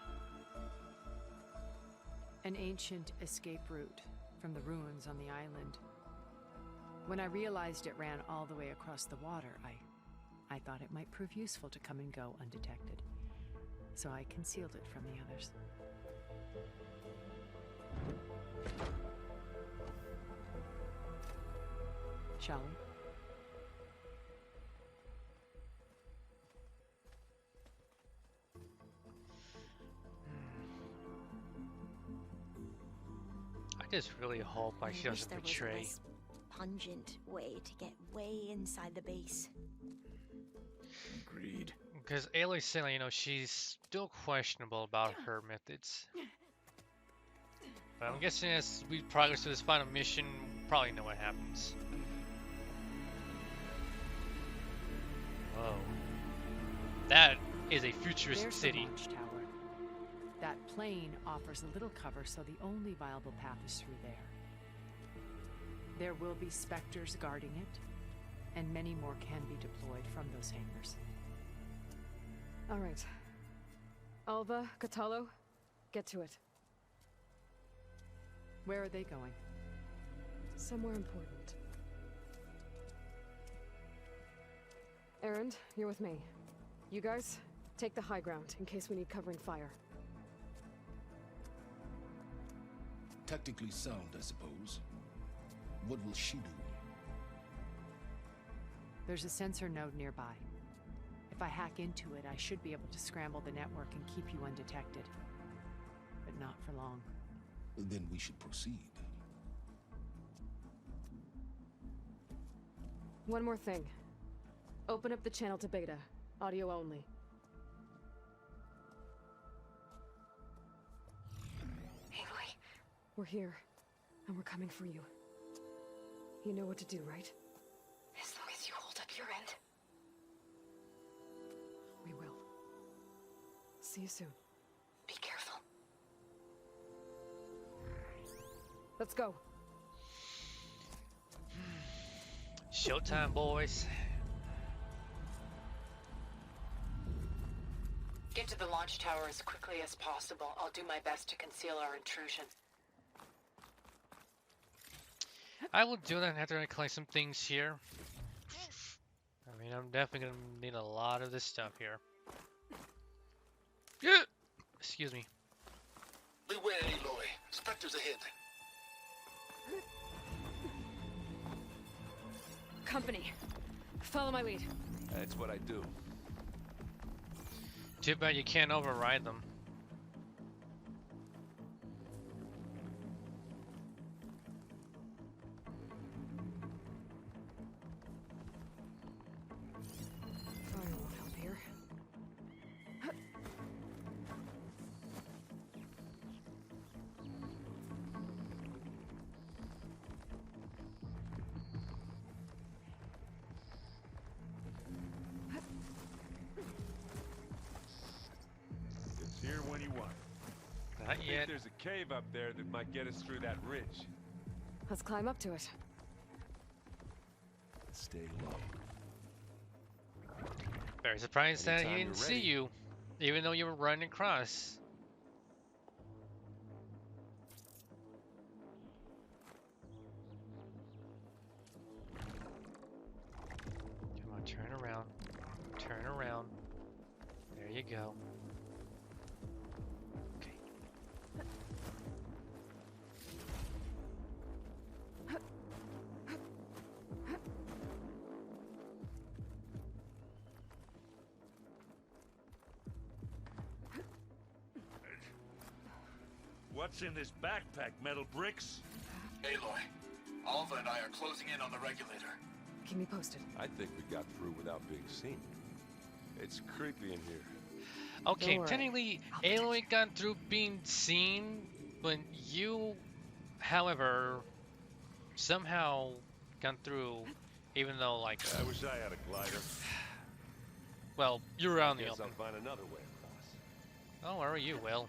An ancient escape route from the ruins on the island. When I realized it ran all the way across the water, I thought it might prove useful to come and go undetected. So I concealed it from the others. Shall we? I just really hope like she I wish doesn't there was a betray. less pungent way to get way inside the base. Agreed. Because Aloy's saying, she's still questionable about her methods. But I'm guessing as we progress to this final mission, we'll probably know what happens. Whoa. That is a futuristic There's city. the launch tower. That plane offers a little cover, so the only viable path is through there. There will be specters guarding it, and many more can be deployed from those hangars. All right. Alva, Catalo, get to it. Where are they going? Somewhere important. Erend, you're with me. You guys, take the high ground in case we need covering fire. Tactically sound, I suppose. What will she do? There's a sensor node nearby. If I hack into it, I should be able to scramble the network and keep you undetected. But not for long. Then we should proceed. One more thing. Open up the channel to Beta. Audio only. Aloy, We're here, and we're coming for you. You know what to do, right? as long as you hold up your end. We will. See you soon. Be careful. Let's go. Showtime, boys. Get to the launch tower as quickly as possible. I'll do my best to conceal our intrusion. I will do that after I collect some things here. I mean, I'm definitely gonna need a lot of this stuff here. Yeah. Excuse me. Beware, Aloy. Spectres ahead. Company. Follow my lead. That's what I do. Too bad you can't override them. Fire won't help here. It's here when you want. Not I think yet. there's a cave up there that might get us through that ridge. Let's climb up to it. Stay low. Very surprised that he Anytime didn't you're see ready. you, even though you were running across. Come on, turn around. Turn around. There you go. Okay. What's in this backpack, metal bricks? Aloy, Alva and I are closing in on the regulator. Keep me posted. I think we got through without being seen. It's creepy in here. Okay, Don't worry. technically, I'll protect Aloy you. got through being seen, but you, however, somehow got through, even though, like, I wish I had a glider. well, you were out in the Guess open. I'll find another way across. Oh, where are you, Will?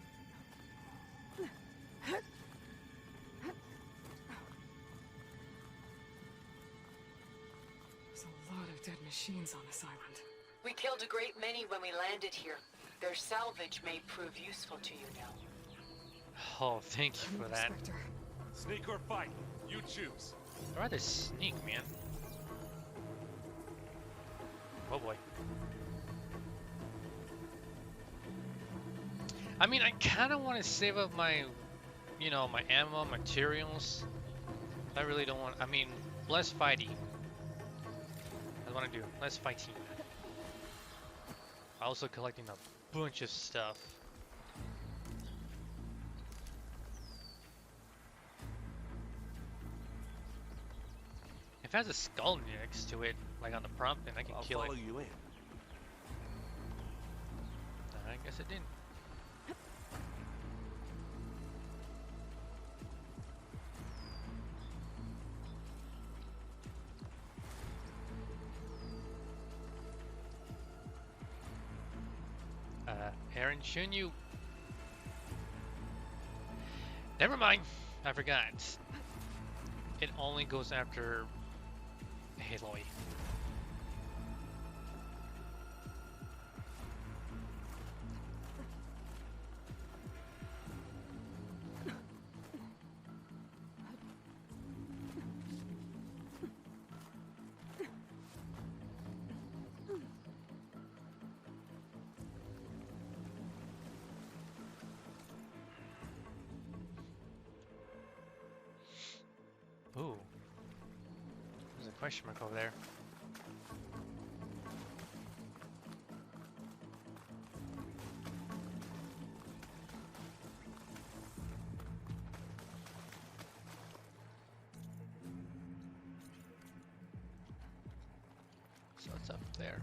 There's a lot of dead machines on this island. We killed a great many when we landed here. Their salvage may prove useful to you now. Oh, thank you for that. Spectre. Sneak or fight, you choose. I'd rather sneak, man. Oh boy. I mean, I kind of want to save up my, you know, my ammo, materials. I really don't want. I mean, less fighty. I want to do less fighting. Also collecting a bunch of stuff. If it has a skull next to it, like on the prompt, then I can I'll kill follow it. you in. I guess it didn't. Aaron, shouldn't you? Never mind. I forgot. It only goes after Aloy. Ooh. There's a question mark over there. So it's up there.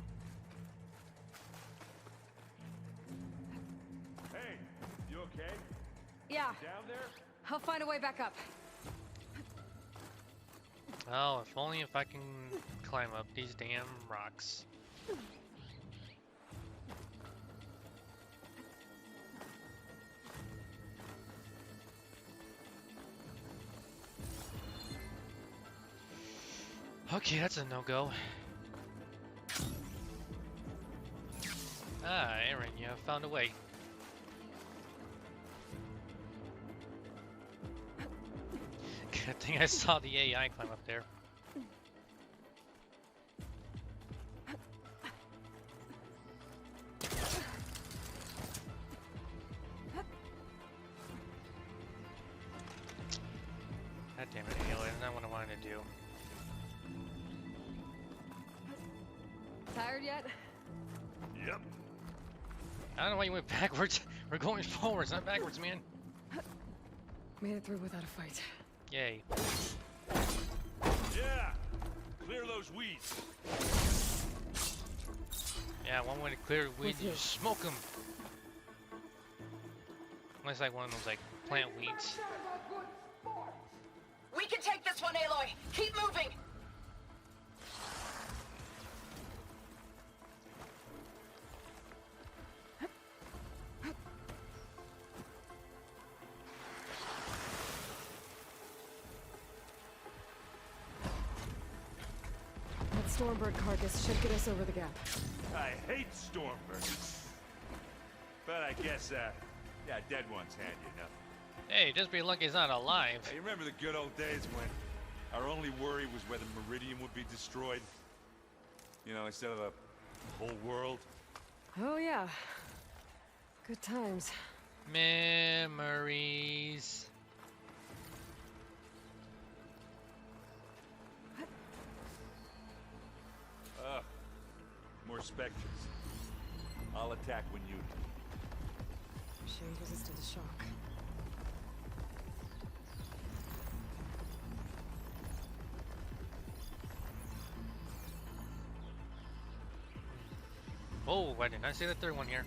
Hey, you okay? Yeah, Down there? I'll find a way back up. Oh, if only if I can climb up these damn rocks. Okay, that's a no-go. Ah, Aaron, you have found a way. Good thing I saw the AI climb up there. God damn it, Aloy, that's not what I wanted to do. Tired yet? Yep. I don't know why you went backwards. We're going forwards, not backwards, man. Made it through without a fight. Yay. Yeah. Clear those weeds. Yeah, one way to clear weeds, With you you. smoke them. Unless like one of those like plant weeds. We can take this one, Aloy. Keep moving. That Stormbird carcass should get us over the gap. I hate Stormbirds. But I guess, yeah, dead ones handy enough. Hey, just be lucky it's not alive. Hey, you remember the good old days when our only worry was whether Meridian would be destroyed? You know, instead of the whole world? Oh yeah. Good times. Memories. Ugh. More specters. I'll attack when you do. She resisted the shock. Oh, why didn't I see the third one here?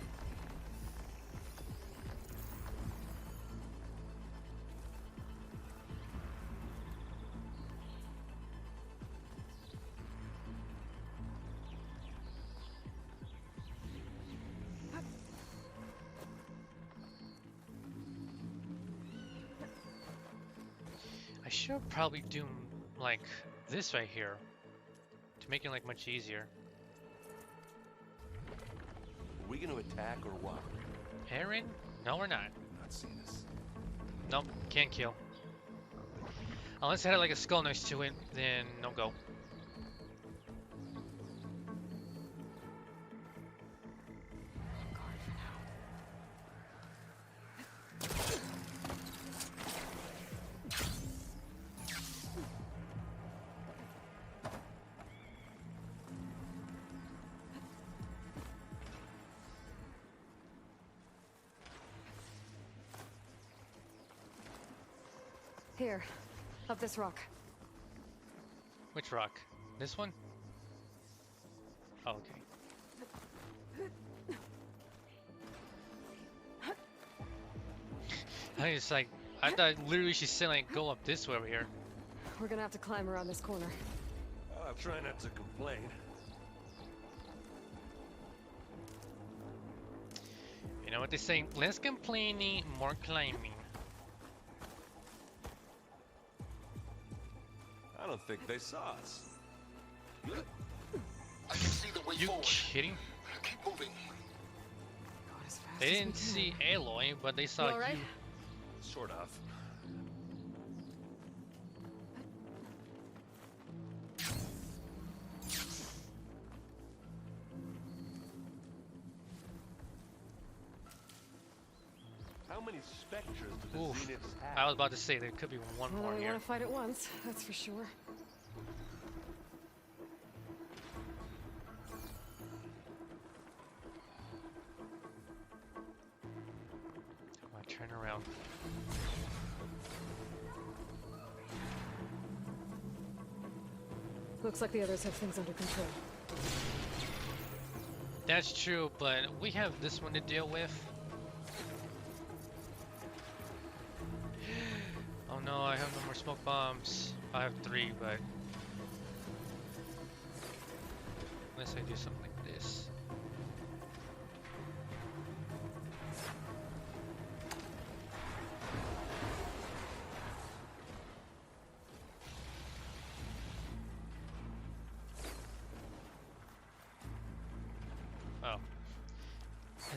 I should probably do like this right here to make it like much easier. Are we gonna attack or what? Aaron? No, we're not. Not seeing us. Nope, can't kill. Unless it had like a skull next to it, then no go. Guard for now. Here, up this rock. Which rock? This one? Oh, okay. I was like, I thought literally she said like go up this way over here. We're gonna have to climb around this corner. I'll try not to complain. You know what they say? Less complaining, more climbing. I don't think they saw us. Good. I can see the way You forward. kidding? Keep moving. Not as fast They as we didn't can. see Aloy, but they saw You all right? you. Sort of. How many specters do the Oof. Zeniths have? I was about to say there could be one Well, more we here. want to fight at once, that's for sure. Come on, turn around. Looks like the others have things under control. That's true, but we have this one to deal with. Oh no, I have no more smoke bombs. I have 3, but unless I do something like this.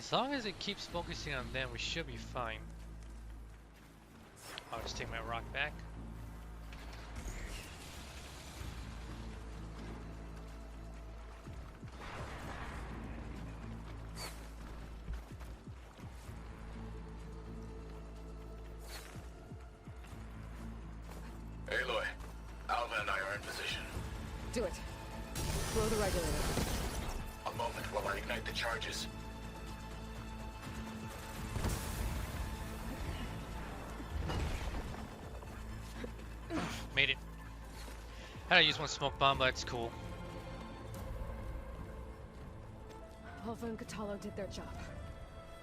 As long as it keeps focusing on them, we should be fine. I'll just take my rock back. Aloy, Alva and I are in position. Do it. Blow the regulator. A moment while I ignite the charges. Made it. Had to use one smoke bomb, but it's cool. Alva and Catalo did their job.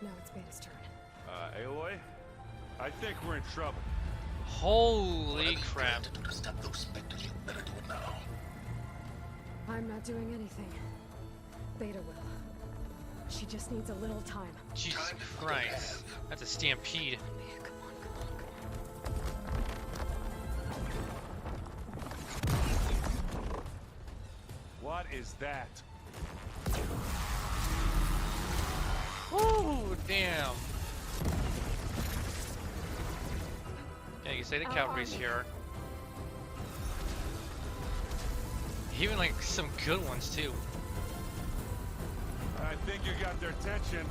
Now it's Beta's turn. Aloy? I think we're in trouble. Holy crap. To do to stop those specters, you better do it now. I'm not doing anything. Beta will. She just needs a little time. Jesus Christ. That's a stampede. Come on, come on. What is that? Oh, damn. Yeah, you say the cavalry's here. Even like some good ones too. I think you got their attention.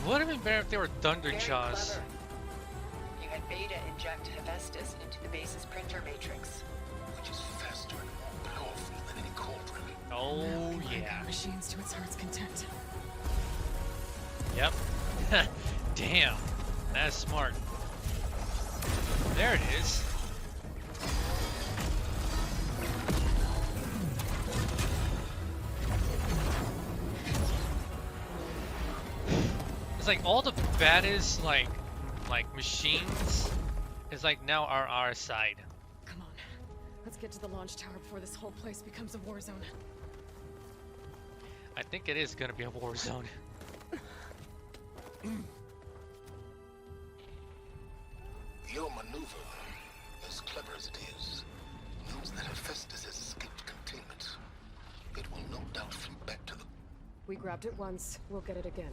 Would have been better if they were Thunder Very Jaws. clever. You had Beta inject Hephaestus into the base's printer matrix. Which is faster and more powerful than any cauldron. Oh Now yeah. machines to its heart's content. Yep. Damn. That's smart. There it is. It's like all the baddest like machines is like now are our side. Come on. Let's get to the launch tower before this whole place becomes a war zone. I think it is gonna be a war zone. Your maneuver, as clever as it is, means that Hephaestus has escaped containment. It will no doubt flee back to the... We grabbed it once, we'll get it again.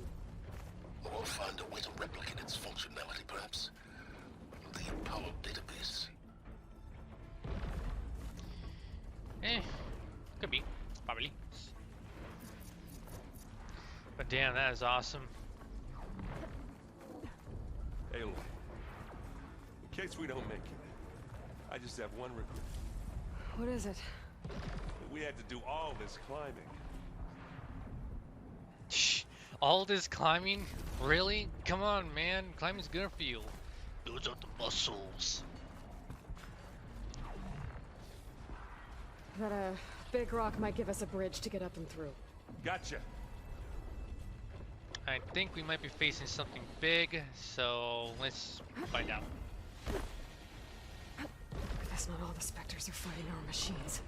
We'll find a way to replicate its functionality, perhaps. The Apollo database. Could be. Probably. But damn, that is awesome. Aloy, in case we don't make it, I just have one regret. What is it? That we had to do all this climbing. Shh. All this climbing? Really? Come on, man. Climbing's good for you. Builds up the muscles. That big rock might give us a bridge to get up and through. Gotcha. I think we might be facing something big, so let's find out. I guess not all the specters are fighting our machines.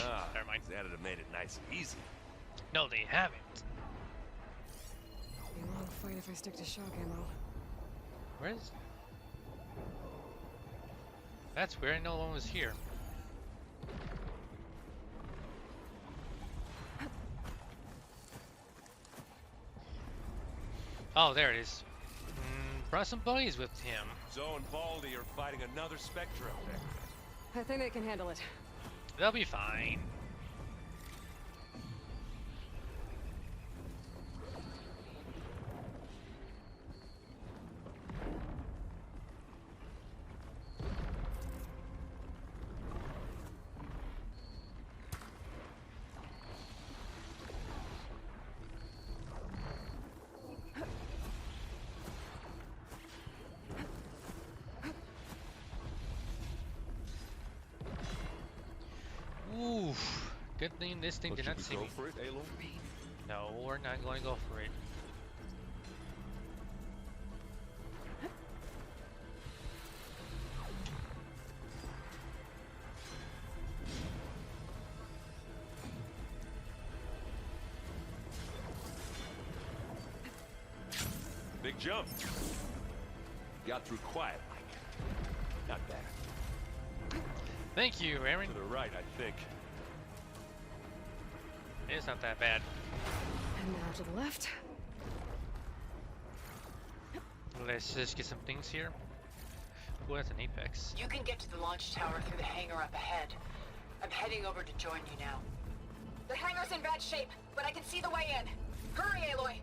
Ah, Never mind. That'd have made it nice and easy. No, they haven't. It'll be a long fight if I stick to shock ammo. Where's... That's weird. I know one was here. Oh, there it is. Brought some buddies with him. Zoe and Baldy are fighting another Spectre up there. I think they can handle it. They'll be fine. Oof. Good thing this thing did not see me. For it, Aloy? No, we're not going to go for it. Big jump. Got through quiet like. Not bad. Thank you, Aaron. To the right, I think. It's not that bad. And now to the left. Let's just get some things here. Oh, that's an apex. You can get to the launch tower through the hangar up ahead. I'm heading over to join you now. The hangar's in bad shape, but I can see the way in. Hurry, Aloy!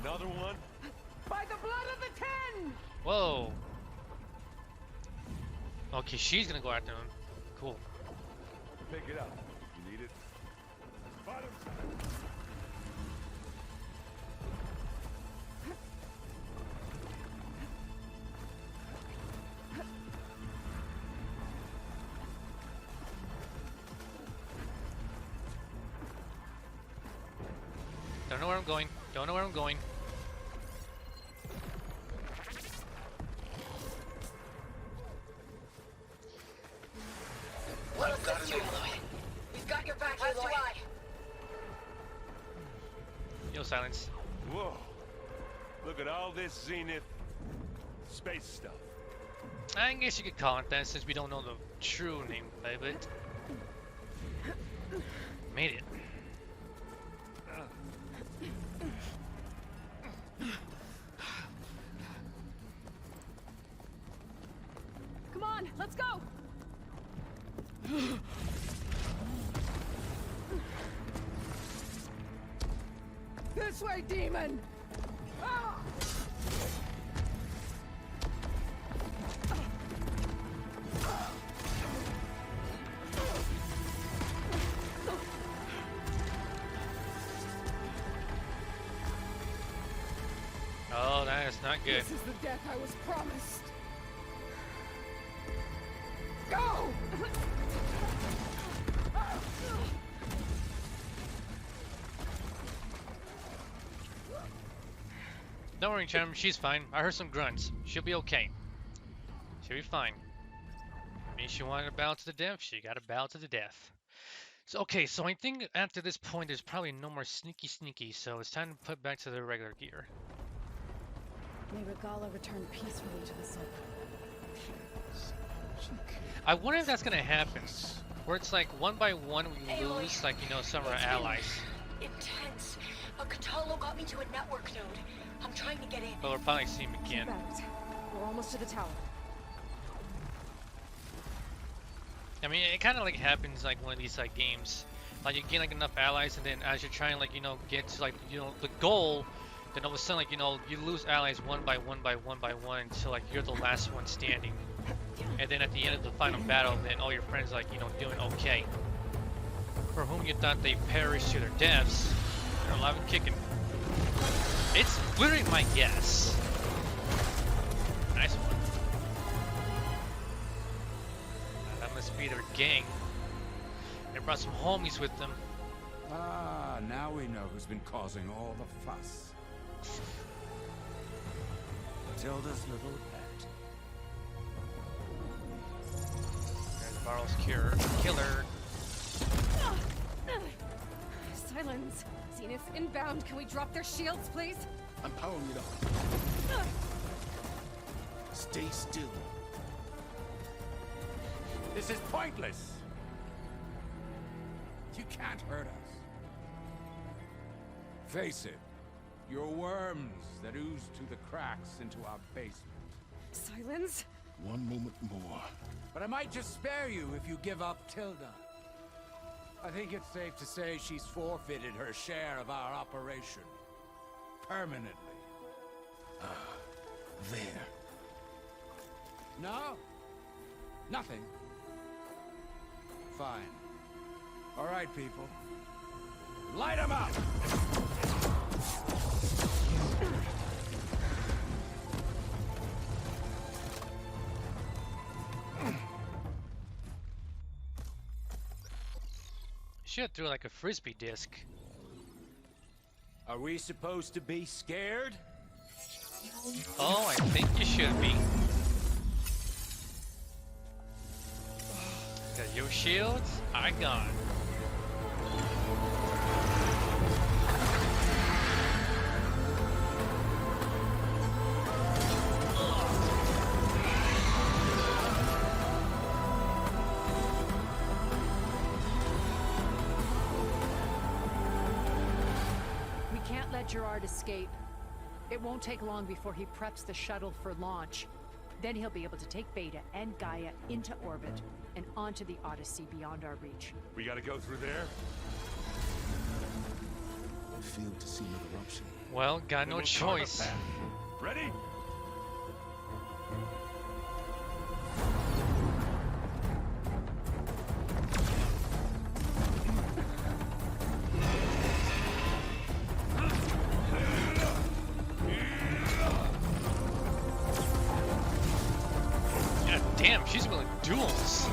Another one? By the blood of the Ten! Whoa. Okay, she's gonna go after him. Cool. Pick it up. You need it? Bottom side. Don't know where I'm going. Don't know where I'm going. We'll assist you, Aloy. We've got your back, As do Aloy. I. Yo, silence. Whoa. Look at all this Zenith space stuff. I guess you could call it that since we don't know the true name of it. Made it. Come on, let's go! This way, demon! Ah! Oh, that is not good. This is the death I was promised. Go! Don't worry, Chum. She's fine. I heard some grunts. She'll be okay. She'll be fine. I mean, she wanted to bow to the death. She got to bow to the death. So, okay, so I think after this point, there's probably no more sneaky, so it's time to put back to the regular gear. May Regala return peacefully to the Silk. I wonder if that's going to happen. Where it's like, one by one, we lose, like, you know, some of our allies. Intense. Katalo got me to a network node. I'm trying to get in. But we'll probably see him again. We're almost to the tower. I mean, it kind of like happens like one of these like games. Like you gain like enough allies, and then as you're trying like, you know, get to like, you know, the goal, then all of a sudden, like, you know, you lose allies one by one until like you're the last one standing. And then at the end of the final battle, then all your friends like, you know, doing okay. For whom you thought they perished to their deaths, they're alive and kicking. It's literally my guess. Nice one. That must be their gang. They brought some homies with them. Ah, now we know who's been causing all the fuss. Matilda's little pet. There's Varl's killer. Silence! Zenith inbound. Can we drop their shields, please? I'm powering it up. Stay still. This is pointless. You can't hurt us. Face it, you're worms that ooze through the cracks into our basement. Silence? One moment more. But I might just spare you if you give up Tilda. I think it's safe to say she's forfeited her share of our operation. Permanently. There. No? Nothing. Fine. All right, people. Light 'em up! Should throw like a frisbee disc. Are we supposed to be scared? Oh, I think you should be. Got your shields, I got. Gerard escape. It won't take long before he preps the shuttle for launch. Then he'll be able to take Beta and Gaia into orbit and onto the Odyssey beyond our reach. We gotta go through there? I failed to see another option. Well, got no Then we'll carve a choice. path. Ready? Yeah, damn, she's willing duels.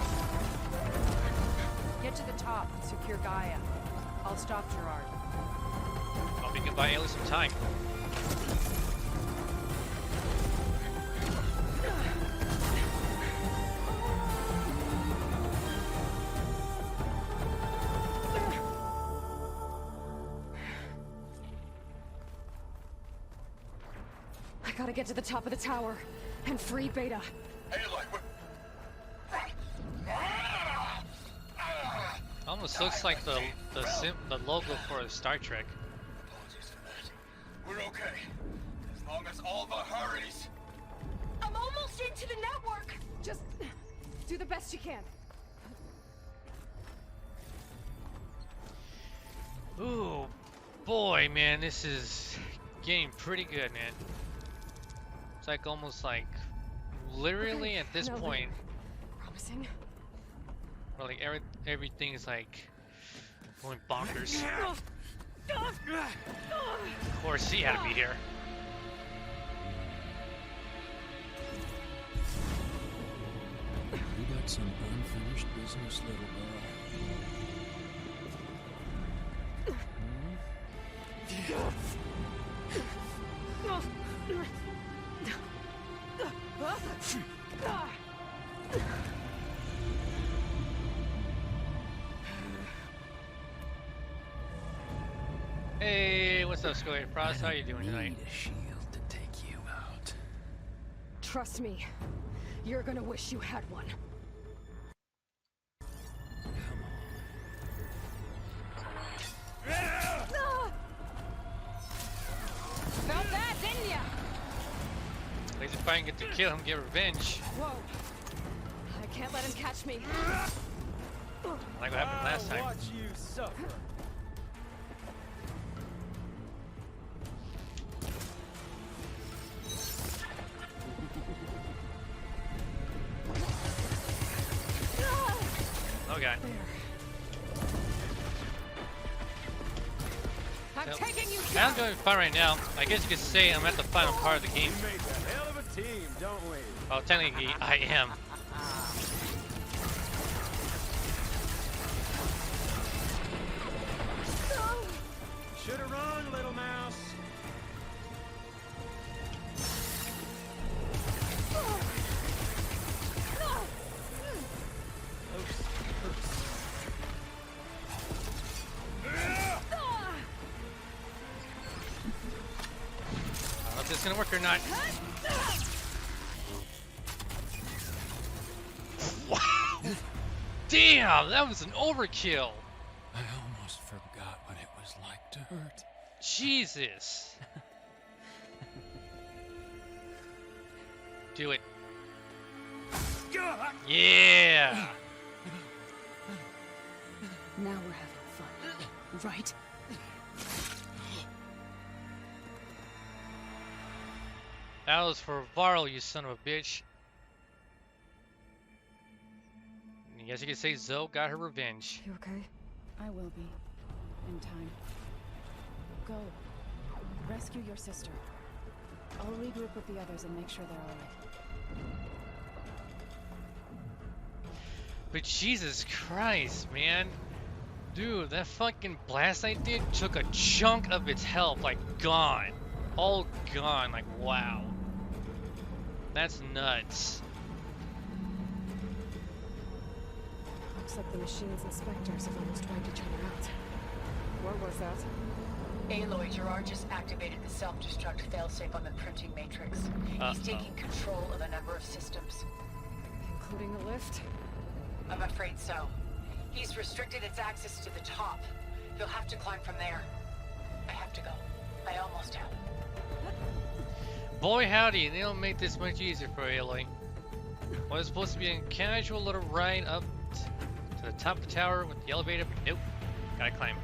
Get to the top and secure Gaia. I'll stop Gerard. Hope you can buy Ellie some time. I gotta get to the top of the tower and free Beta. Aloy, Almost looks like the logo for Star Trek. apologies for that. We're okay. As long as Alva hurries. I'm almost into the network! Just do the best you can. Ooh, boy, man, this is getting pretty good, man. It's like almost like literally at this no, point, Promising. where like everything's like going bonkers. Of course, he had to be here. You got some unfinished business, little girl. Hey, what's up, Scully Frost? How you doing tonight? Need a shield to take you out. Trust me, you're gonna wish you had one. Felt that, didn't ya? At least if I can get to kill him, get revenge. Whoa. I can't let him catch me. Like what happened last time. Watch you suffer. Okay. I'm taking you I'm down. doing fine right now. I guess you could say I'm at the final part of the game. We made a hell of a team, don't we? Well, technically, I am. Should've run, little mouse. I don't know if this is gonna work or not. Wow! Damn, that was an overkill. I almost forgot what it was like to hurt. Jesus. Do it. Yeah. Now we're having fun, right? That was for Varl, you son of a bitch. I guess you could say Zoe got her revenge. You okay? I will be. In time. Go. Rescue your sister. I'll regroup with the others and make sure they're alright. But Jesus Christ, man. Dude, that fucking blast I did took a chunk of its health, like gone. All gone, like wow. That's nuts. Looks like the machine's inspectors have almost wiped each other out. What was that? Aloy, Gerard just activated the self-destruct failsafe on the printing matrix. He's taking control of a number of systems. Including the lift? I'm afraid so. He's restricted its access to the top. You'll have to climb from there. I have to go. I almost am. Boy howdy, they don't make this much easier for Aloy. Was supposed to be a casual little ride up to the top of the tower with the elevator, but nope. Gotta climb.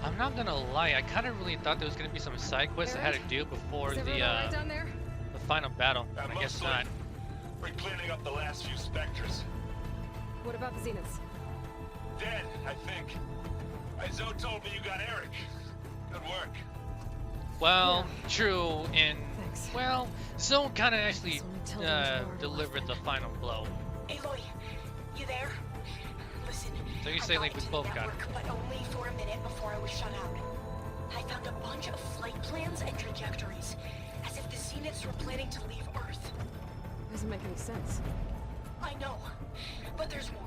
I'm not gonna lie, I kind of really thought there was gonna be some side quests I had to do before the down there? the final battle. I guess mostly. not. We're cleaning up the last few specters. What about the Zeniths? Dead, I think. Zoe told me you got Eric. Good work. Well, true, and Thanks. well, Zone kind of actually It's only till tomorrow delivered the final blow. Aloy, you there? Listen. So you I say got like we into the both got it. network, but only for a minute before I was shut out. I found a bunch of flight plans and trajectories, as if the Zeniths were planning to leave Earth. Doesn't make any sense. I know, but there's more.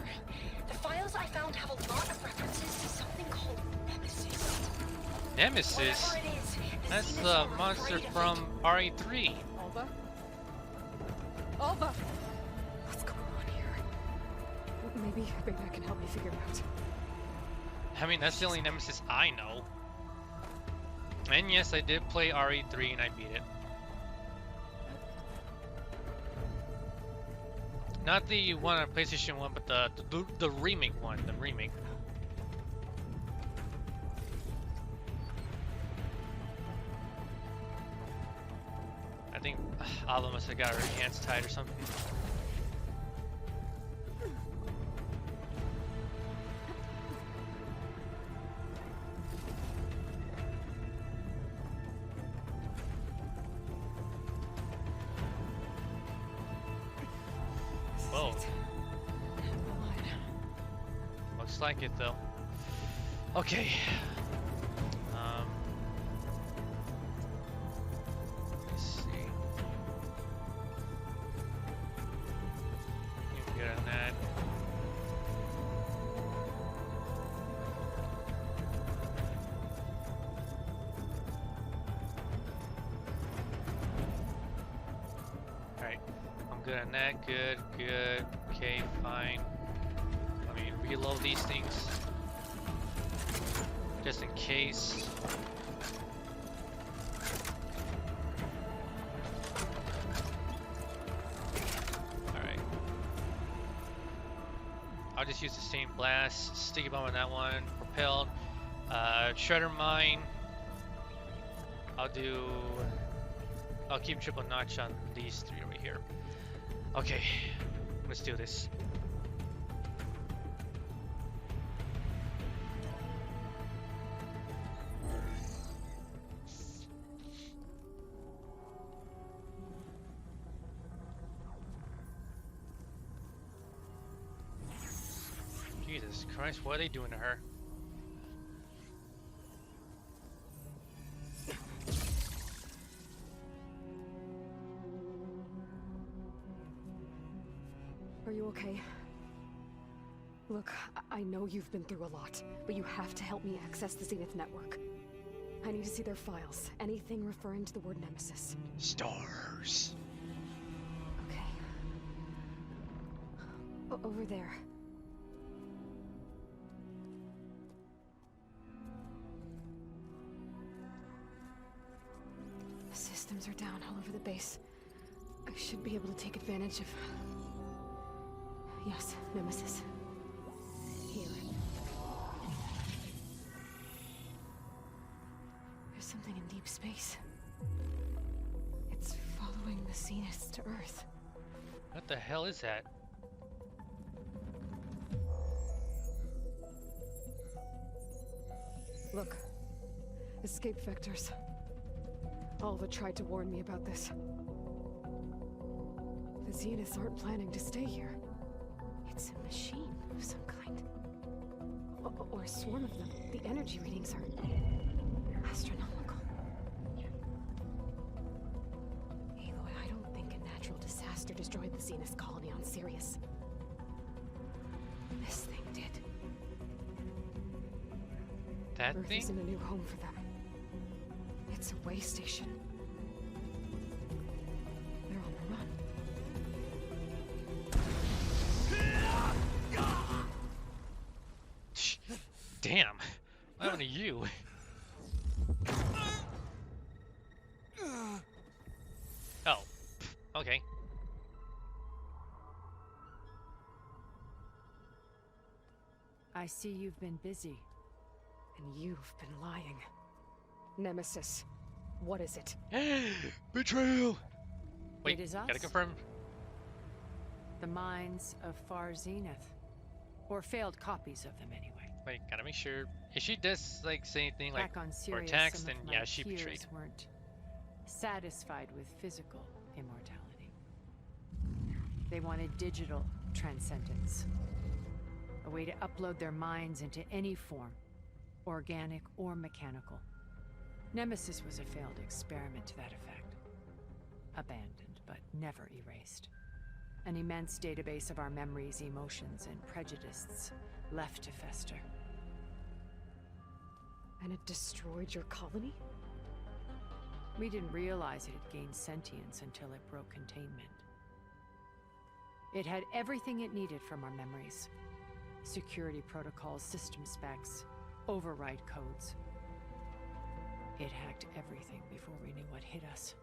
The files I found have a lot of references to something called Nemesis. Nemesis? Whatever it is, That's Zeniths the are monster afraid of from it. RE3. Alva? Alva! What's going on here? Maybe I can help me figure it out. I mean, that's the only Nemesis I know. And yes, I did play RE3 and I beat it. Not the one on PlayStation 1, but the remake one, the remake. I think Alva must have got her hands tied or something. Whoa. Looks like it though. Okay. Let's see. You can get on that. Alright. I'm good on that. Good, good. Okay, fine. Let me reload these things. Just in case. Alright. I'll just use the same blast. Sticky bomb on that one. Propelled. Shredder mine. I'll keep triple notch on these three over here. Okay, let's do this. Jesus Christ, what are they doing to her? Are you okay? Look, I know you've been through a lot, but you have to help me access the Zenith network. I need to see their files. Anything referring to the word Nemesis. Stars. Okay. Over there. The systems are down all over the base. I should be able to take advantage of... Yes, Nemesis. Here. There's something in deep space. It's following the Zeniths to Earth. What the hell is that? Look. Escape vectors. Alva tried to warn me about this. The Zeniths aren't planning to stay here. It's a machine of some kind. Or a swarm of them. The energy readings are astronomical. Aloy, I don't think a natural disaster destroyed the Zenith colony on Sirius. This thing did. That Earth thing? isn't a new home for them. It's a way station. They're on the run. damn. What happened to you? Oh. Okay. I see you've been busy. And you've been lying. Nemesis, what is it? Betrayal! Wait, It is us. gotta confirm. The minds of Far Zenith. Or failed copies of them, anyway. Wait, gotta make sure. If she does, like, say anything like, Back on or Sirius, attacks, some then of yeah, my she peers betrayed. weren't satisfied with physical immortality. They wanted digital transcendence. A way to upload their minds into any form, organic or mechanical. Nemesis was a failed experiment to that effect. Abandoned, but never erased. An immense database of our memories, emotions, and prejudices left to fester. And it destroyed your colony? We didn't realize it had gained sentience until it broke containment. It had everything it needed from our memories. Security protocols, system specs, override codes. It hacked everything before we knew what hit us.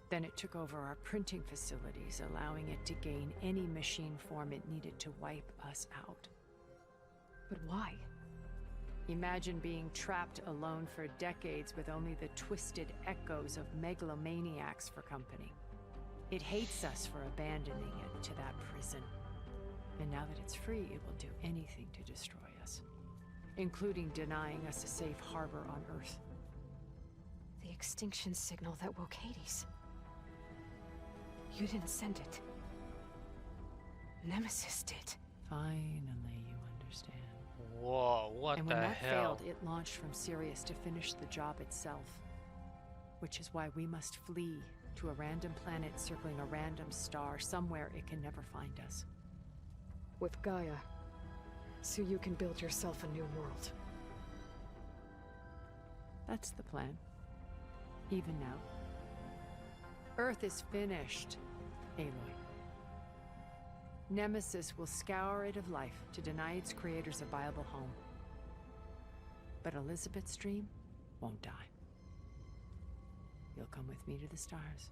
Then it took over our printing facilities, allowing it to gain any machine form it needed to wipe us out. But why? Imagine being trapped alone for decades with only the twisted echoes of megalomaniacs for company. It hates us for abandoning it to that prison. And now that it's free, it will do anything to destroy us, including denying us a safe harbor on Earth. The extinction signal that woke Hades. You didn't send it. Nemesis did. Finally, you understand. Whoa, what and the when that hell? failed, it launched from Sirius to finish the job itself. Which is why we must flee to a random planet circling a random star, somewhere it can never find us. With Gaia, so you can build yourself a new world. That's the plan. Even now. Earth is finished, Aloy. Nemesis will scour it of life to deny its creators a viable home. But Elizabeth's dream won't die. You'll come with me to the stars.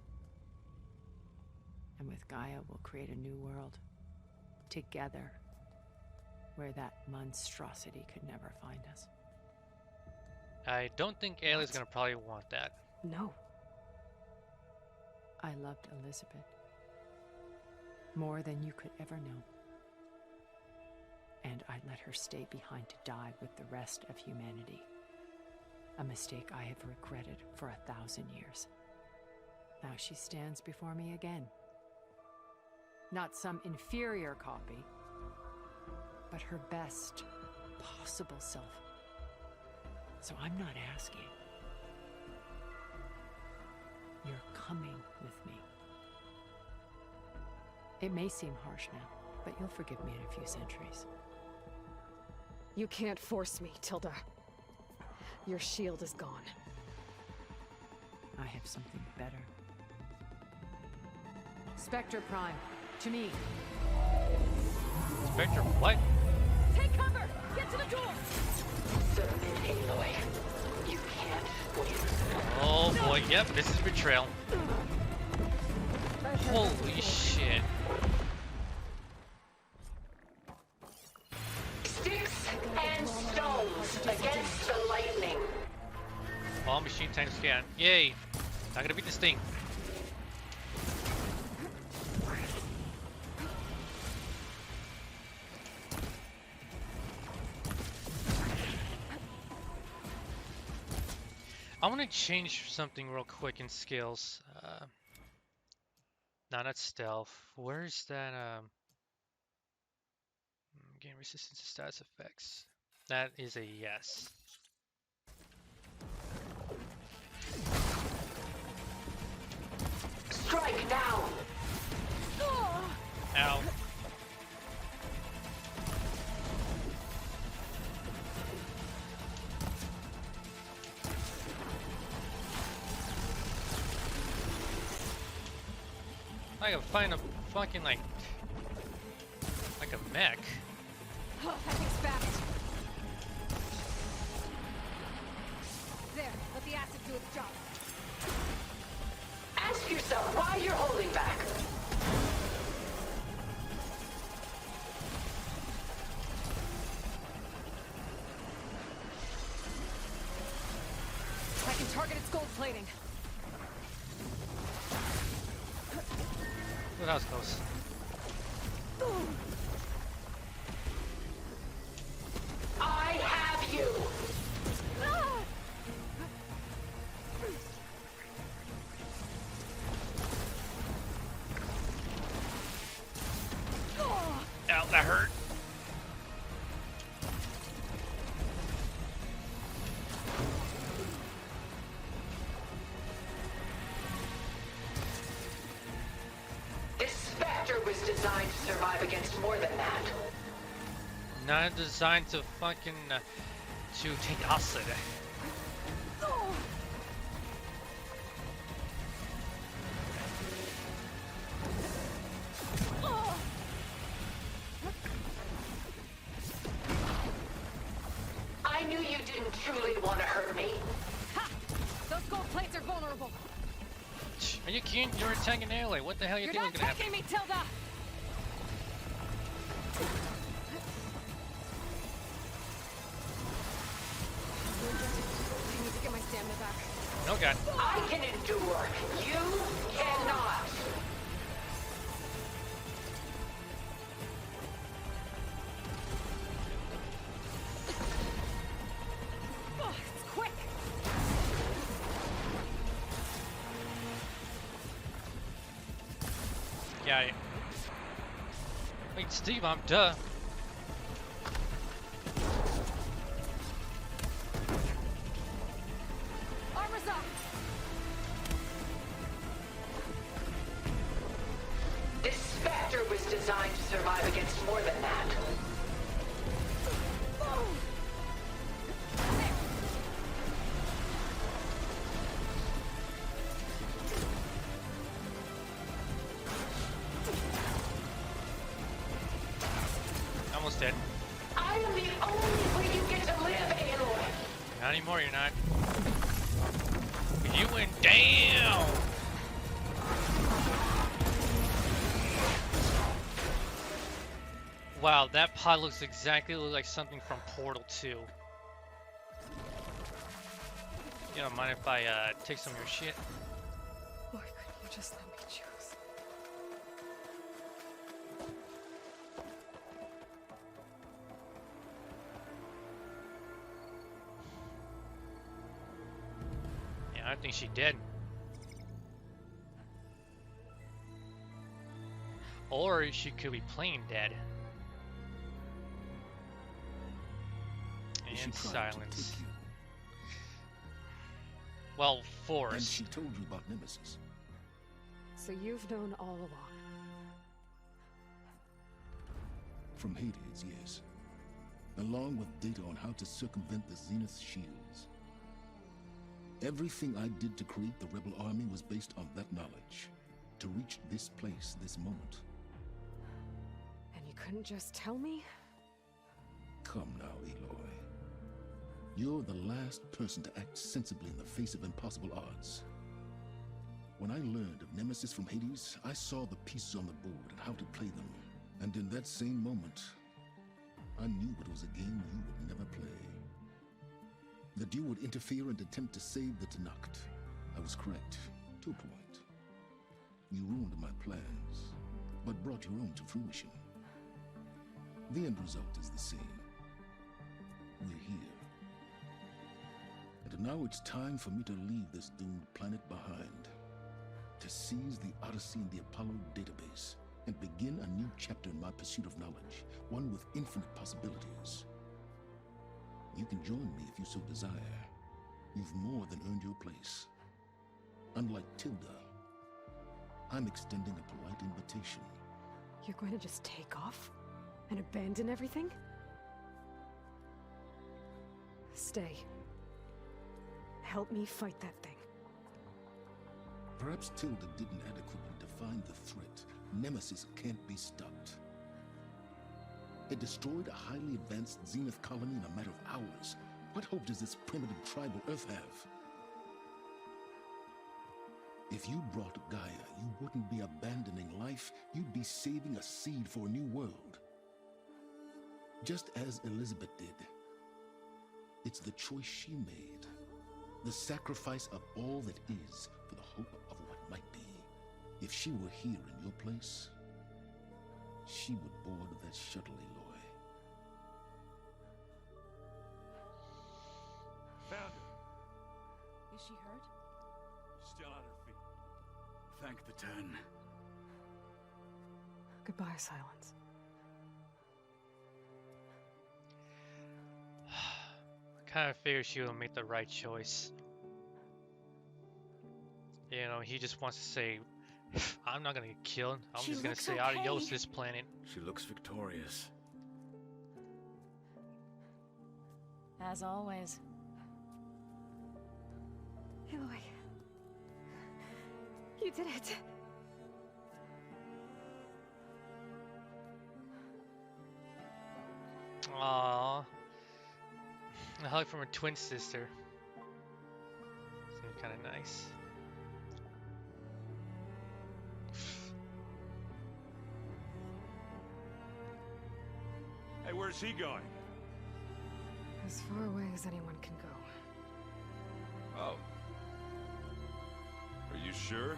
And with Gaia, we'll create a new world. Together. Where that monstrosity could never find us. I don't think Ailey's gonna probably want that. No. I loved Elizabeth. More than you could ever know. And I let her stay behind to die with the rest of humanity. A mistake I have regretted for 1,000 years. Now she stands before me again. Not some inferior copy, but her best possible self. So I'm not asking. You're coming with me. It may seem harsh now, but you'll forgive me in a few centuries. You can't force me, Tilda. Your shield is gone. I have something better. Spectre Prime, to me. Spectre, what? Take cover! Get to the door! Submit, Aloy. You can't win. Oh boy, yep, this is betrayal. Holy shit. Sticks and stones against the lightning. All machine time scan. Yay. Not gonna beat this thing. I want to change something real quick in skills. No, not stealth. Where's that? Gain resistance to status effects. That is a yes. Strike now! Ow. I gotta find a fucking like a mech. Oh, that thing's fast. target its gold plating. Well, that was close. I have you! Ow, that hurt. This Spectre was designed to survive against more than that. Not designed to fucking to take acid. I knew you didn't truly want to hurt me. Ha! Those gold plates are vulnerable. Are you kidding? You're attacking Aloy. What the hell you You're think not was gonna happen? taking me, Tilda! I need to get my stamina back. Oh god. I can endure. You cannot. Oh, it's quick! Yeah. Wait, Steve, I'm duh. Armor's up! This Spectre was designed to survive against more than that. Almost dead. I am the only way you get to live, Aloy. Not anymore, you're not. You went down! Wow, that pod looks exactly like something from Portal 2. You don't mind if I take some of your shit? Why couldn't you just let me choose? Yeah, I think she did. Or she could be playing dead. She And tried to silence. take you, Well, and force. she told you about Nemesis. So you've known all along. From Hades, yes. Along with data on how to circumvent the Zenith shields. Everything I did to create the rebel army was based on that knowledge. To reach this place, this moment. And you couldn't just tell me? Come now, Aloy. You're the last person to act sensibly in the face of impossible odds. When I learned of Nemesis from Hades, I saw the pieces on the board and how to play them. And in that same moment, I knew it was a game you would never play. That you would interfere and attempt to save the Tenakth. I was correct, to a point. You ruined my plans, but brought your own to fruition. The end result is the same. We're here. And now it's time for me to leave this doomed planet behind. To seize the Odyssey and the Apollo database, and begin a new chapter in my pursuit of knowledge, one with infinite possibilities. You can join me if you so desire. You've more than earned your place. Unlike Tilda, I'm extending a polite invitation. You're going to just take off? And abandon everything? Stay. Help me fight that thing. Perhaps Tilda didn't adequately define the threat. Nemesis can't be stopped. It destroyed a highly advanced Zenith colony in a matter of hours. What hope does this primitive tribal Earth have? If you brought Gaia, you wouldn't be abandoning life, you'd be saving a seed for a new world. Just as Elizabeth did. It's the choice she made The sacrifice of all that is for the hope of what might be. If she were here in your place, she would board that shuttle, Aloy. Found her. Is she hurt? Still on her feet. Thank the Ten. Goodbye, Silence. I kind of figured she would make the right choice. You know, he just wants to say, I'm not gonna get killed. I'm just gonna say adios this planet. She looks victorious. As always. Aloy. You did it. Aww. A hug from her twin sister. Seems kind of nice. Hey, where's he going? As far away as anyone can go. Oh. Are you sure?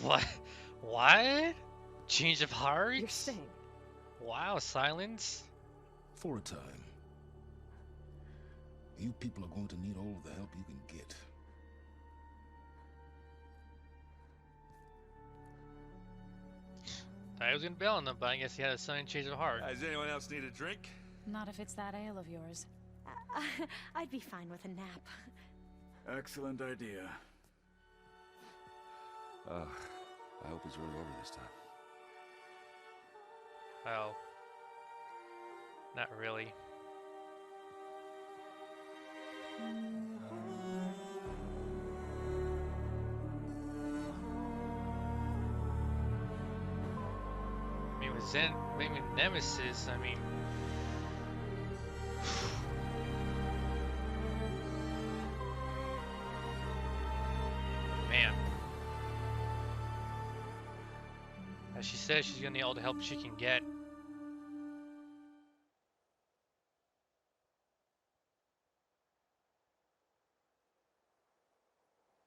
What? What? Change of heart? You're staying. Wow, Silence. For a time. You people are going to need all of the help you can get. I was gonna bail on them, but I guess he had a sudden change of heart. Does anyone else need a drink? Not if it's that ale of yours. I'd be fine with a nap. Excellent idea. I hope it's really over this time. Well, not really. I mean, with Zen, maybe Nemesis, I mean... Man. As she says, she's gonna need all the help she can get.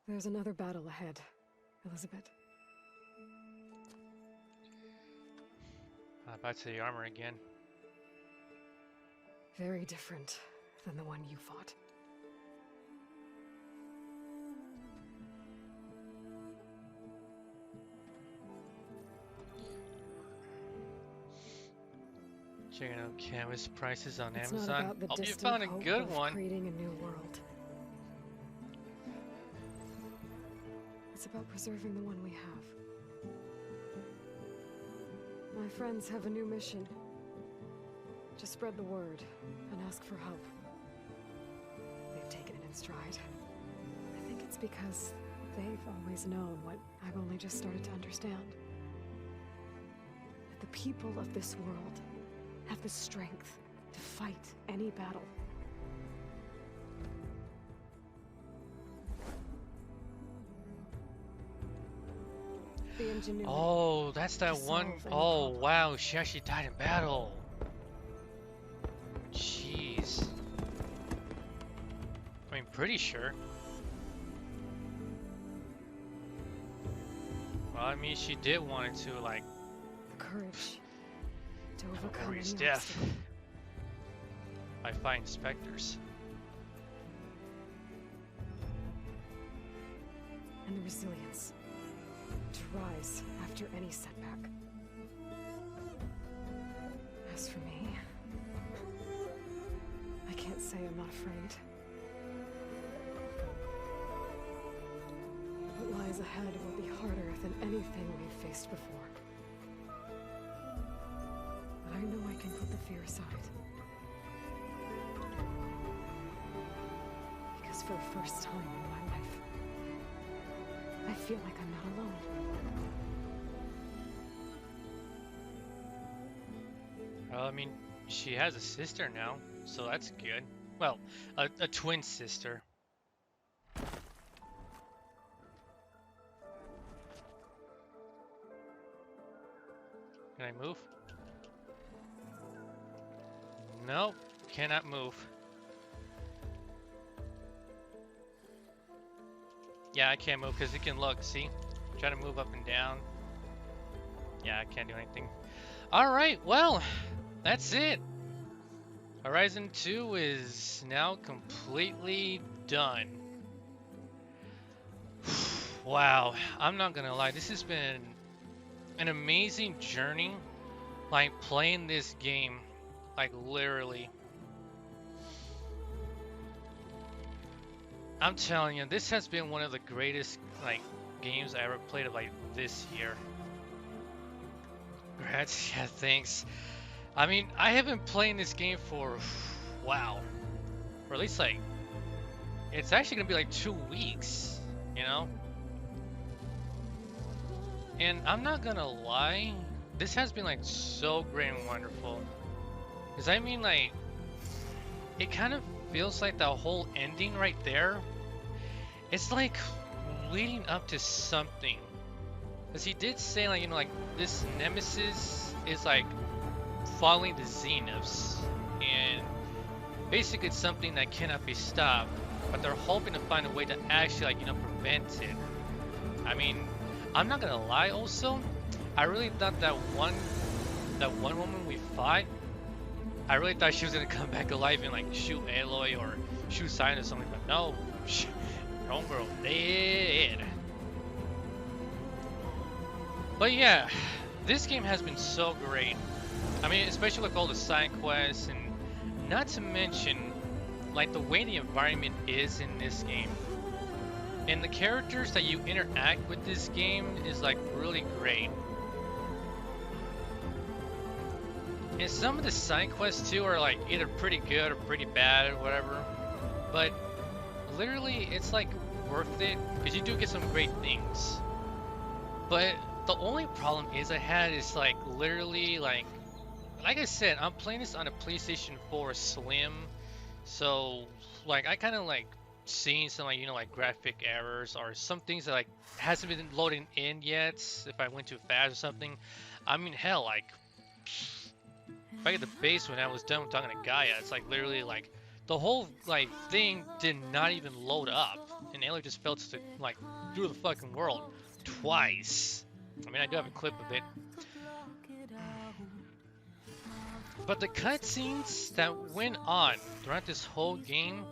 There's another battle ahead, Elizabeth. Back to the armor again. Very different than the one you fought. Checking out canvas prices on It's Amazon. not about the Hope you distant found a hope good of one. creating a new world. It's about preserving the one we have. My friends have a new mission. Just spread the word and ask for help. They've taken it in stride. I think it's because they've always known what I've only just started to understand. That the people of this world have the strength to fight any battle. The ingenuity. Oh, that's that to one. solve any Oh, problem. wow, she actually died in battle. Jeez. I mean, pretty sure. Well, I mean, she did want it to, like, The courage to overcome glorious any death obstacle. by fighting specters. And the resilience to rise after any setback. As for me, I can't say I'm not afraid. What lies ahead will be harder than anything we've faced before. But I know I can put the fear aside. Because for the first time in my life, I feel like I'm not alone. Well, I mean, she has a sister now, so that's good. Well, a twin sister. Can I move? Nope, cannot move. Yeah, I can't move because it can look. See? Try to move up and down. Yeah, I can't do anything. Alright, well, that's it. Horizon 2 is now completely done. Wow, I'm not gonna lie, this has been an amazing journey, like playing this game, like literally. I'm telling you, this has been one of the greatest like games I ever played of like this year. Congrats, yeah, thanks. I mean, I have been playing this game for, wow, or at least like, it's actually gonna be like 2 weeks, you know? And I'm not gonna lie, this has been like so great and wonderful. Cause I mean like, it kind of feels like the whole ending right there, it's like leading up to something. Cause he did say like, you know, like this nemesis is like following the Xenifs, and basically it's something that cannot be stopped, but they're hoping to find a way to actually like, you know, prevent it. I mean, I'm not gonna lie also, I really thought that one woman we fought, I really thought she was gonna come back alive and like shoot Aloy or shoot Cyan or something, but no, homegirl dead. But yeah, this game has been so great. I mean, especially with all the side quests, and not to mention like the way the environment is in this game. And the characters that you interact with this game is like really great. And some of the side quests too are like either pretty good or pretty bad or whatever. But literally it's like worth it because you do get some great things. But the only problem I had is like literally like I said, I'm playing this on a PlayStation 4 Slim. So like I kind of like seeing some like, you know, like graphic errors or some things that like hasn't been loading in yet if I went too fast or something. I mean, hell, like if I get the base when I was done talking to Gaia, it's like literally like the whole like thing did not even load up, and Aloy just fell to the, like through the fucking world twice. I mean, I do have a clip of it. But the cutscenes that went on throughout this whole game,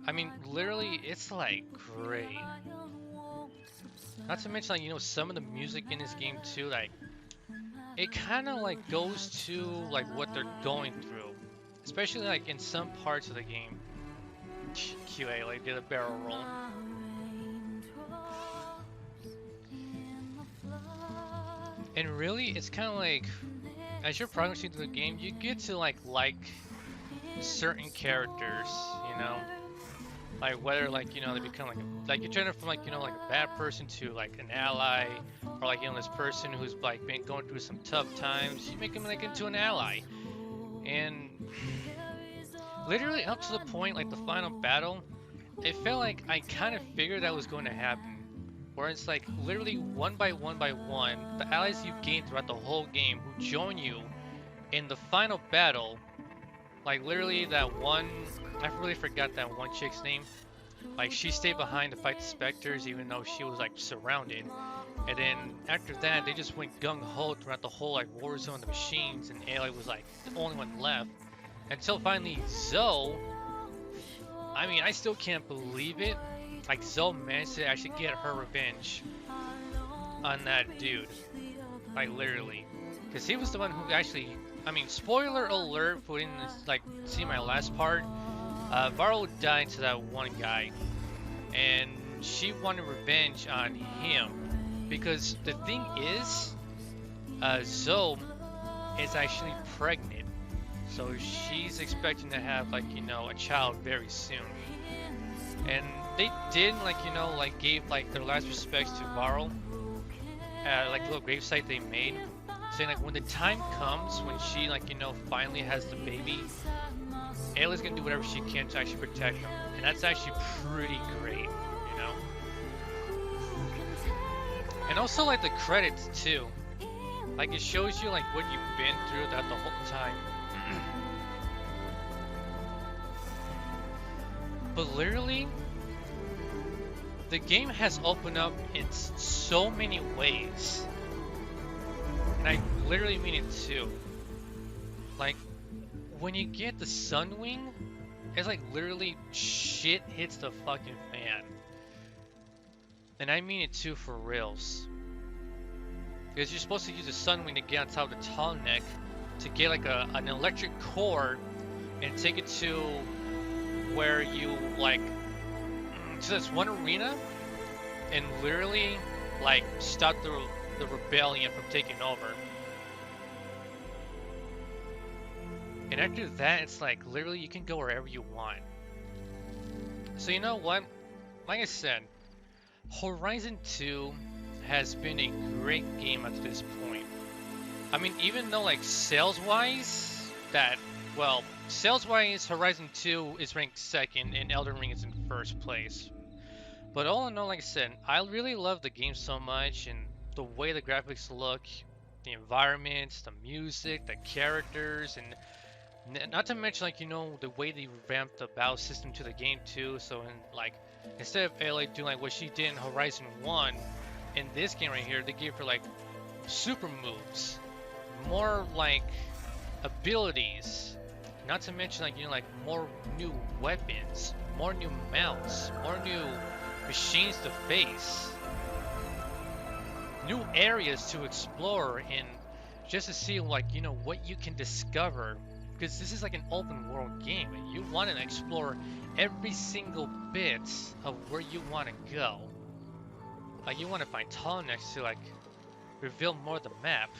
I mean, literally, it's like great. Not to mention, like, you know, some of the music in this game too, like, it kind of like goes to like what they're going through, especially like in some parts of the game. QA, like, did a barrel roll. And really, it's kind of like, as you're progressing through the game, you get to like certain characters, you know, like whether like, you know, they become like you turn it from like, you know, like a bad person to like an ally, or like, you know, this person who's like been going through some tough times, you make them like into an ally. And literally up to the point like the final battle, it felt like I kind of figured that was going to happen. Where it's like literally one by one, the allies you've gained throughout the whole game who join you in the final battle, like literally that one, I really forgot that one chick's name. Like she stayed behind to fight the specters even though she was like surrounded. And then after that, they just went gung-ho throughout the whole like war zone, the machines, and Aloy was like the only one left. Until finally Zoe, I mean, I still can't believe it. Like Zoe managed to actually get her revenge on that dude, like literally, because he was the one who actually, I mean, spoiler alert for didn't like see my last part, Varl died to that one guy, and she wanted revenge on him, because the thing is, Zoe is actually pregnant, so she's expecting to have like, you know, a child very soon, and they did, like, you know, like, gave, like, their last respects to Varl, like, a little gravesite they made, saying, like, when the time comes, when she, like, you know, finally has the baby, Aloy's gonna do whatever she can to actually protect him, and that's actually pretty great, you know? And also, like, the credits, too. Like, it shows you, like, what you've been through that the whole time. But literally, the game has opened up in so many ways. And I literally mean it too. Like, when you get the Sunwing, it's like literally shit hits the fucking fan. And I mean it too for reals. Because you're supposed to use the Sunwing to get on top of the tall neck to get like an electric core and take it to where you like to this one arena and literally like stop the rebellion from taking over. And after that, it's like literally you can go wherever you want. So you know what? Like I said, Horizon 2 has been a great game up to this point. I mean, even though like sales-wise, sales-wise, Horizon 2 is ranked second and Elden Ring is in first place. But all in all, like I said, I really love the game so much, and the way the graphics look, the environments, the music, the characters, and not to mention, like, you know, the way they revamped the battle system to the game too. So like, instead of Aloy doing like what she did in Horizon 1, in this game right here, they gave her like super moves, more like abilities, not to mention like, you know, like more new weapons, more new mounts, more new machines to face, new areas to explore, and just to see like, you know, what you can discover, because this is like an open world game and you want to explore every single bit of where you want to go. Like, you want to find tall necks to like reveal more of the map.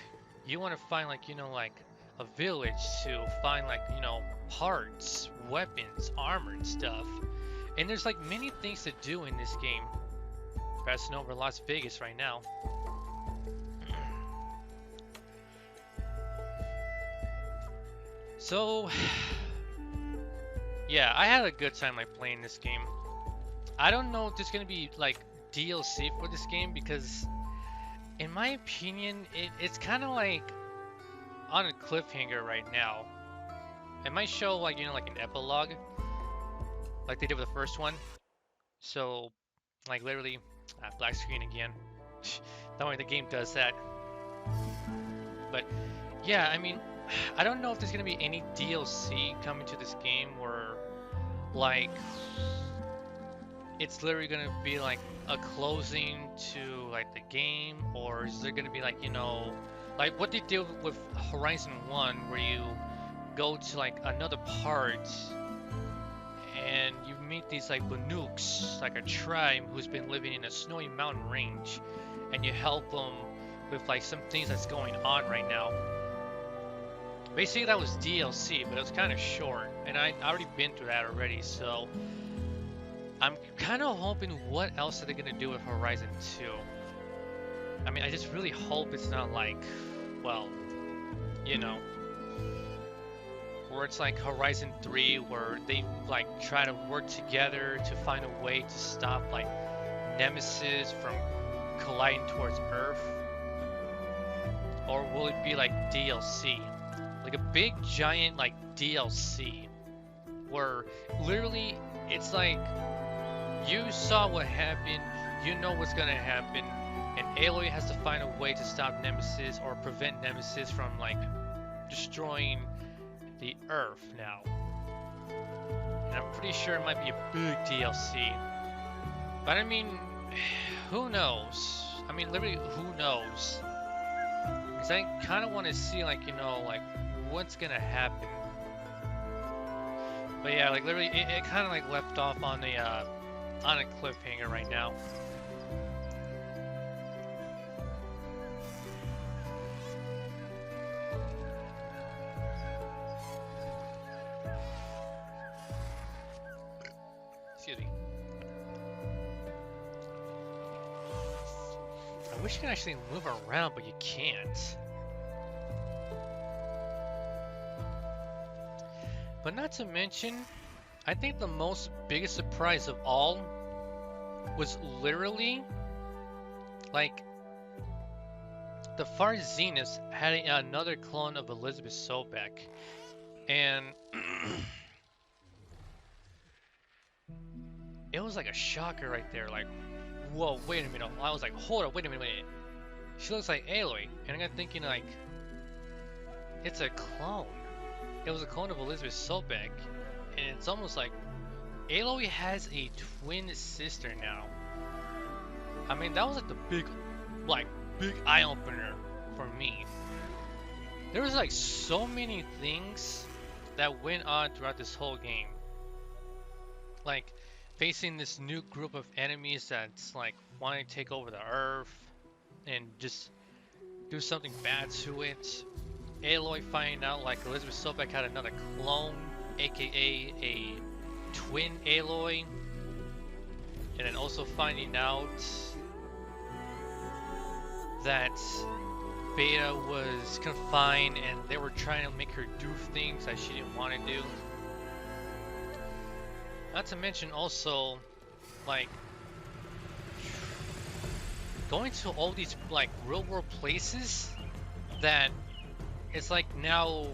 You want to find like, you know, like a village to find like, you know, parts, weapons, armor and stuff. And there's like many things to do in this game. Passing over Las Vegas right now. So, yeah, I had a good time like playing this game. I don't know if there's gonna be like DLC for this game, because in my opinion, it's kind of like on a cliffhanger right now. It might show like, you know, like an epilogue, like they did with the first one. So, like literally, black screen again. Don't worry, the game does that. But yeah, I mean, I don't know if there's gonna be any DLC coming to this game where like it's literally gonna be like a closing to like the game, or is there gonna be like, you know, like what they did with Horizon 1, where you go to like another part and you meet these like Banooks, like a tribe who's been living in a snowy mountain range, and you help them with like some things that's going on right now. Basically that was DLC, but it was kind of short, and I already been through that already, so I'm kind of hoping what else are they going to do with Horizon 2. I mean, I just really hope it's not like, well, you know, where it's like Horizon 3, where they like try to work together to find a way to stop like Nemesis from colliding towards Earth. Or will it be like DLC? Like a big giant like DLC where literally it's like you saw what happened, you know what's gonna happen, and Aloy has to find a way to stop Nemesis or prevent Nemesis from like destroying the Earth now. And I'm pretty sure it might be a big DLC. But I mean, who knows? I mean, literally, who knows? Because I kind of want to see, like, you know, like, what's gonna happen. But yeah, like, literally, it kind of, like, left off on a cliffhanger right now. Excuse me. I wish you could actually move around, but you can't. But not to mention, I think the most biggest surprise of all was literally, like, the Far Zenith had another clone of Elizabeth Sobek, and it was like a shocker right there. Like, whoa, wait a minute. I was like, hold up, wait a minute. She looks like Aloy. And I got thinking like, it's a clone. It was a clone of Elizabeth Sobek. And it's almost like Aloy has a twin sister now. I mean, that was like the big eye opener for me. There was like so many things that went on throughout this whole game. Like facing this new group of enemies that's like wanting to take over the Earth and just do something bad to it. Aloy finding out like Elizabeth Sobek had another clone, aka a twin Aloy. And then also finding out that Beta was confined and they were trying to make her do things that she didn't want to do. Not to mention also, like, going to all these, like, real-world places that it's, like, now,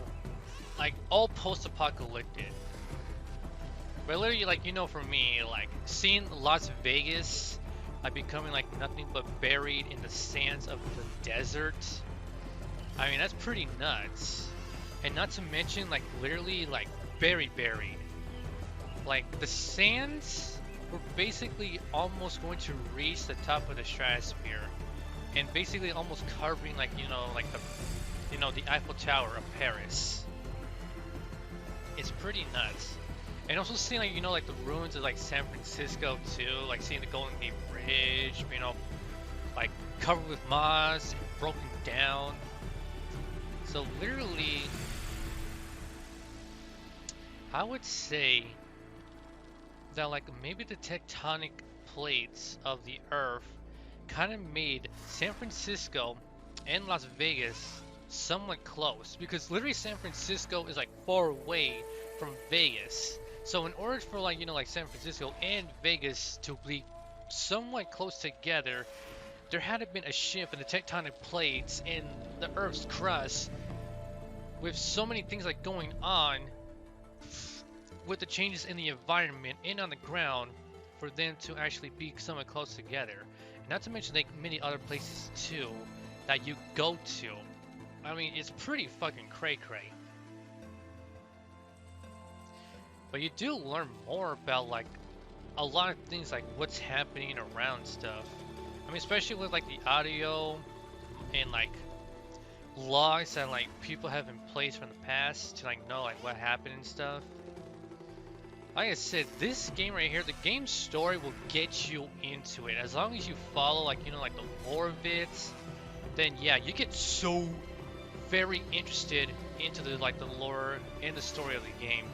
like, all post-apocalyptic. But literally, like, you know, for me, like, seeing Las Vegas, like, becoming, like, nothing but buried in the sands of the desert, I mean, that's pretty nuts. And not to mention, like, literally, like, buried. Like, the sands were basically almost going to reach the top of the stratosphere. And basically almost covering, like, you know, like the Eiffel Tower of Paris. It's pretty nuts. And also seeing, like, you know, like, the ruins of, like, San Francisco, too. Like, seeing the Golden Gate Bridge, you know, like, covered with moss, broken down. So, literally, I would say that, like, maybe the tectonic plates of the Earth kind of made San Francisco and Las Vegas somewhat close, because literally San Francisco is like far away from Vegas. So in order for, like, you know, like San Francisco and Vegas to be somewhat close together, there had to have been a shift in the tectonic plates in the Earth's crust, with so many things like going on with the changes in the environment and on the ground for them to actually be somewhat close together. And not to mention, like, many other places too that you go to. I mean, it's pretty fucking cray-cray. But you do learn more about, like, a lot of things, like what's happening around stuff. I mean, especially with, like, the audio and, like, logs that, like, people have in place from the past to, like, know, like, what happened and stuff. Like I said, this game right here, the game story will get you into it. As long as you follow, like, you know, like, the lore bits, then yeah, you get so very interested into the, like, the lore and the story of the game.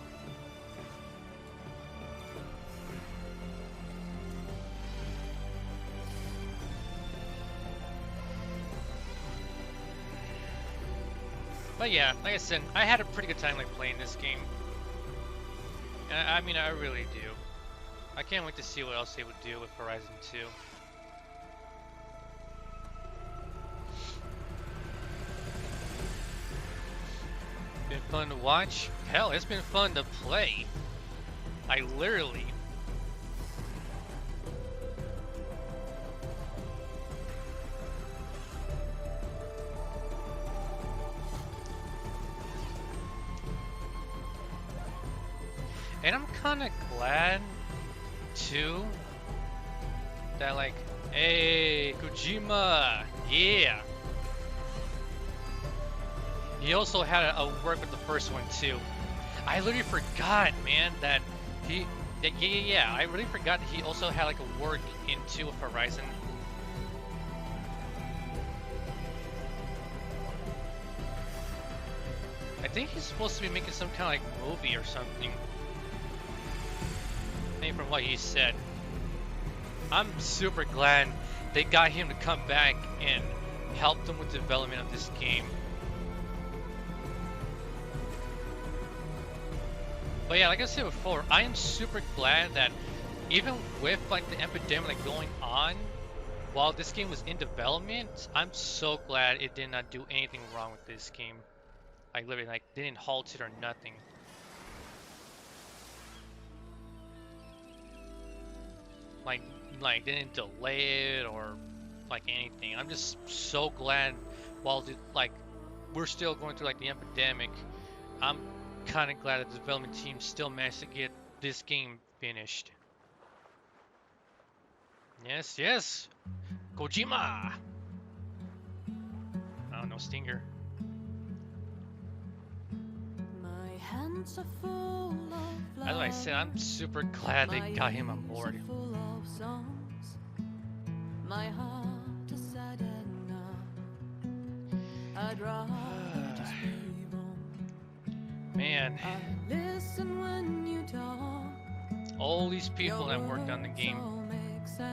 But yeah, like I said, I had a pretty good time, like, playing this game. And I mean, I really do. I can't wait to see what else they would do with Horizon 2. Been fun to watch? Hell, it's been fun to play. I literally... And I'm kind of glad, too, that, like, hey, Kojima, yeah. He also had a work with the first one, too. I literally forgot, man, that yeah, I really forgot that he also had, like, a work in 2 of Horizon. I think he's supposed to be making some kind of, like, movie or something. From what he said. I'm super glad they got him to come back and help them with the development of this game. But yeah, like I said before, I am super glad that even with, like, the epidemic, like, going on while this game was in development, I'm so glad it did not do anything wrong with this game. Like, literally, like, they didn't halt it or nothing. Like, like didn't delay it or like anything. I'm just so glad while like we're still going through like the epidemic, I'm kind of glad that the development team still managed to get this game finished. Yes, yes, Kojima. Oh, no Stinger. My hands are full of love. As I said, I'm super glad they got him on board. Full of songs. My heart is sad enough. I'd rather just move on. Man, I listen when you talk. all these people that worked on the game,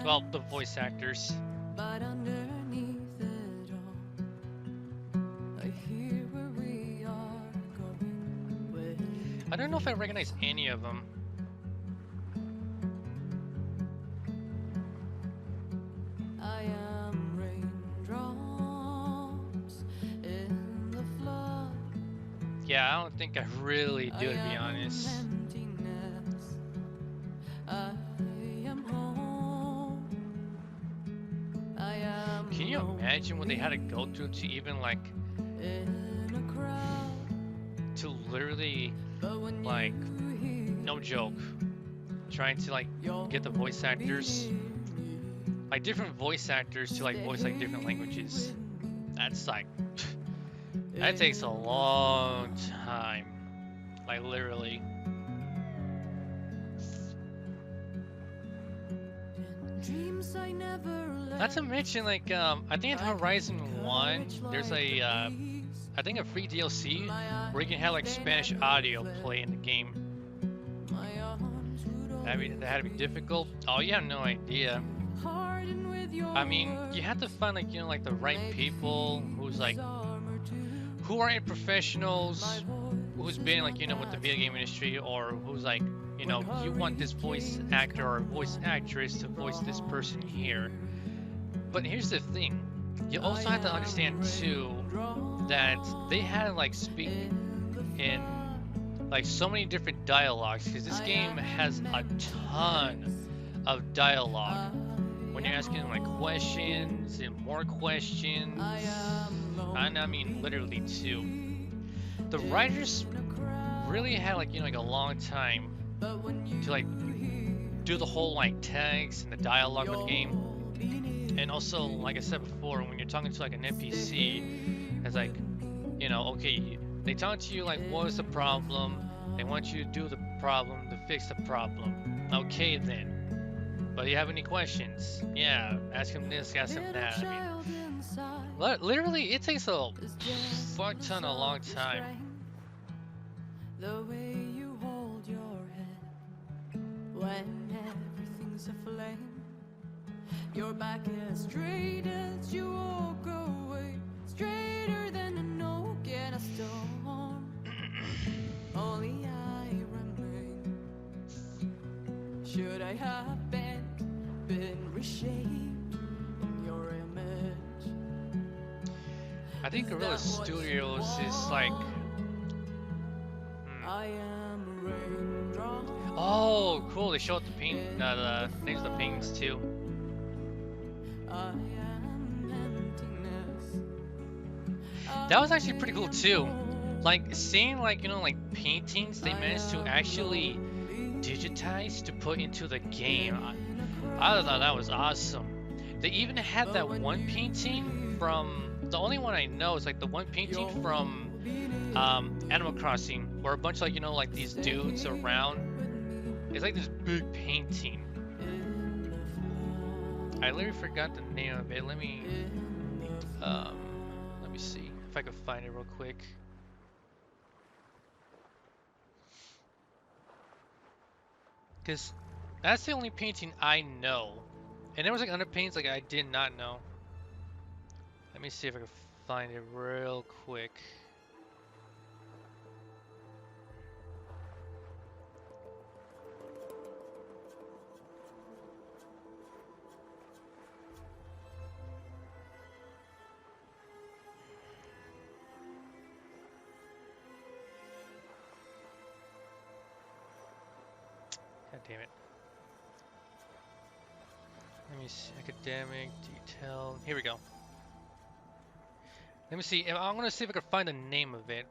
well, the voice actors. But underneath it all, I hear where we are going with. I don't know if I recognize any of them. I am raindrops in the flood. Yeah, I don't think I really do, to be honest. I am home. I am Can you imagine what they had to go through to even like to literally like no joke trying to like get the voice actors like different voice actors to like voice like different languages? That's like that takes a long time, like literally. dreams I never let. Not to mention, like, I think in Horizon 1, there's a, I think a free DLC where you can have, like, Spanish audio play in the game. That had to be difficult. Oh, you have no idea. I mean, you have to find, like, you know, like, the right people who's, like, who aren't professionals, who's been, like, you know, with the video game industry, or who's, like, you know, you want this voice actor or voice actress to voice this person here. But here's the thing. You also have to understand, too, that they had to, like, speak in, like, so many different dialogues, because this game has a ton of dialogue. When you're asking, like, questions and more questions, and I mean, literally, too. The writers really had, like, you know, like, a long time to like do the whole like text and the dialogue of the game. And also, like I said before, when you're talking to like an NPC, it's like, you know, okay, they talk to you like, what is the problem? They want you to do the problem to fix the problem. Okay then. But do you have any questions? Yeah, ask him this, ask him that. I mean, literally, it takes a fuck ton of long time. The way you hold your head when everything's aflame. Your back is straight as you walk away, straighter than an oak in a storm. Only I remain. Should I have been reshaped in your image? I think Guerrilla Studios is like. I am raindrops. Oh, cool! They showed the paint, the names of the paintings too. I am emptiness. That was actually pretty cool too. Like seeing, like, you know, like paintings they managed to actually digitize to put into the game. I thought that was awesome. They even had that one painting from, the only one I know is like the one painting from Animal Crossing, where a bunch of, like, you know, like these dudes around. It's like this big painting. I literally forgot the name of it. Let me see if I can find it real quick. Cause that's the only painting I know, and there was like other paintings like I did not know. Let me see if I can find it real quick. God damn it. Let me see. Academic, detail. Here we go. Let me see. I'm gonna see if I can find the name of it.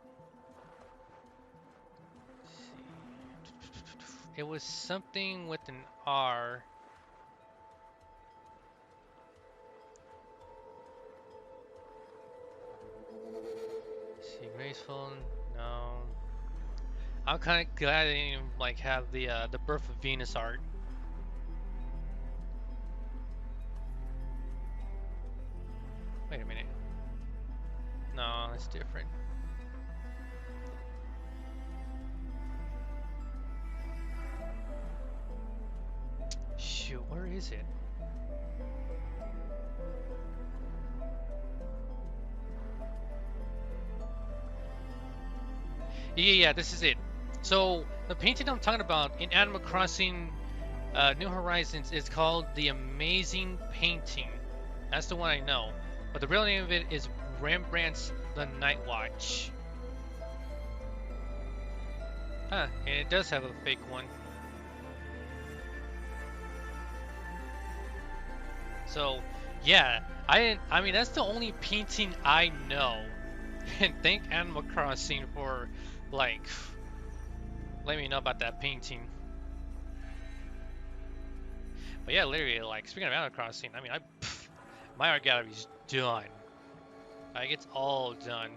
It was something with an R. Let's see, graceful. No. I'm kind of glad I didn't even, like have the Birth of Venus art. Wait a minute. No, it's different. Shoot, where is it? Yeah, this is it. So, the painting I'm talking about in Animal Crossing New Horizons is called The Amazing Painting. That's the one I know. But the real name of it is Rembrandt's The Night Watch. Huh, and it does have a fake one. So, yeah, I mean, that's the only painting I know. And thank Animal Crossing for, like, let me know about that painting. But yeah, literally, like, speaking of Animal Crossing, I mean, my art gallery's done. Like, it's all done.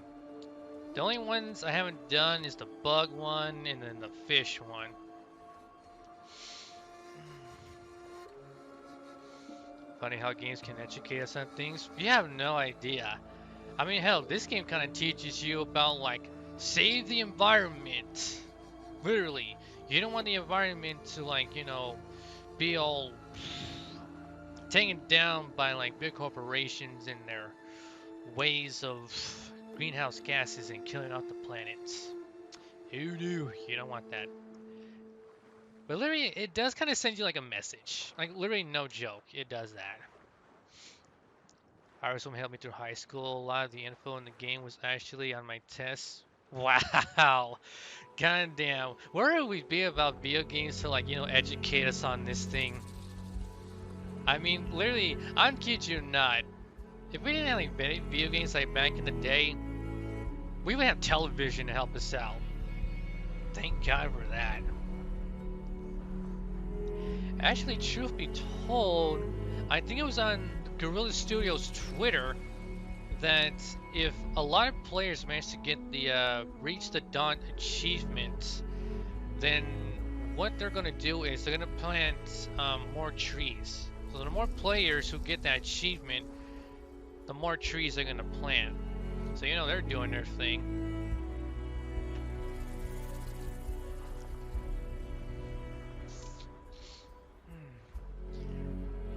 The only ones I haven't done is the bug one and then the fish one. Funny how games can educate us on things. You have no idea. I mean, hell, this game kind of teaches you about, like, save the environment. Literally. You don't want the environment to, like, you know, be all taken down by, like, big corporations and their ways of greenhouse gases and killing off the planets. You don't want that. But literally, it does kind of send you, like, a message. Like, literally, no joke. It does that. I was someone helped me through high school. A lot of the info in the game was actually on my tests. Wow. God damn. Where would we be about video games to, like, you know, educate us on this thing? I mean, literally, I'm kidding you not. If we didn't have, like, video games, like, back in the day, we would have television to help us out. Thank God for that. Actually, truth be told, I think it was on Guerrilla Studios' Twitter that if a lot of players manage to get the Reach the Dawn achievement, then what they're going to do is they're going to plant more trees. So the more players who get that achievement, the more trees they're going to plant. So, you know, they're doing their thing.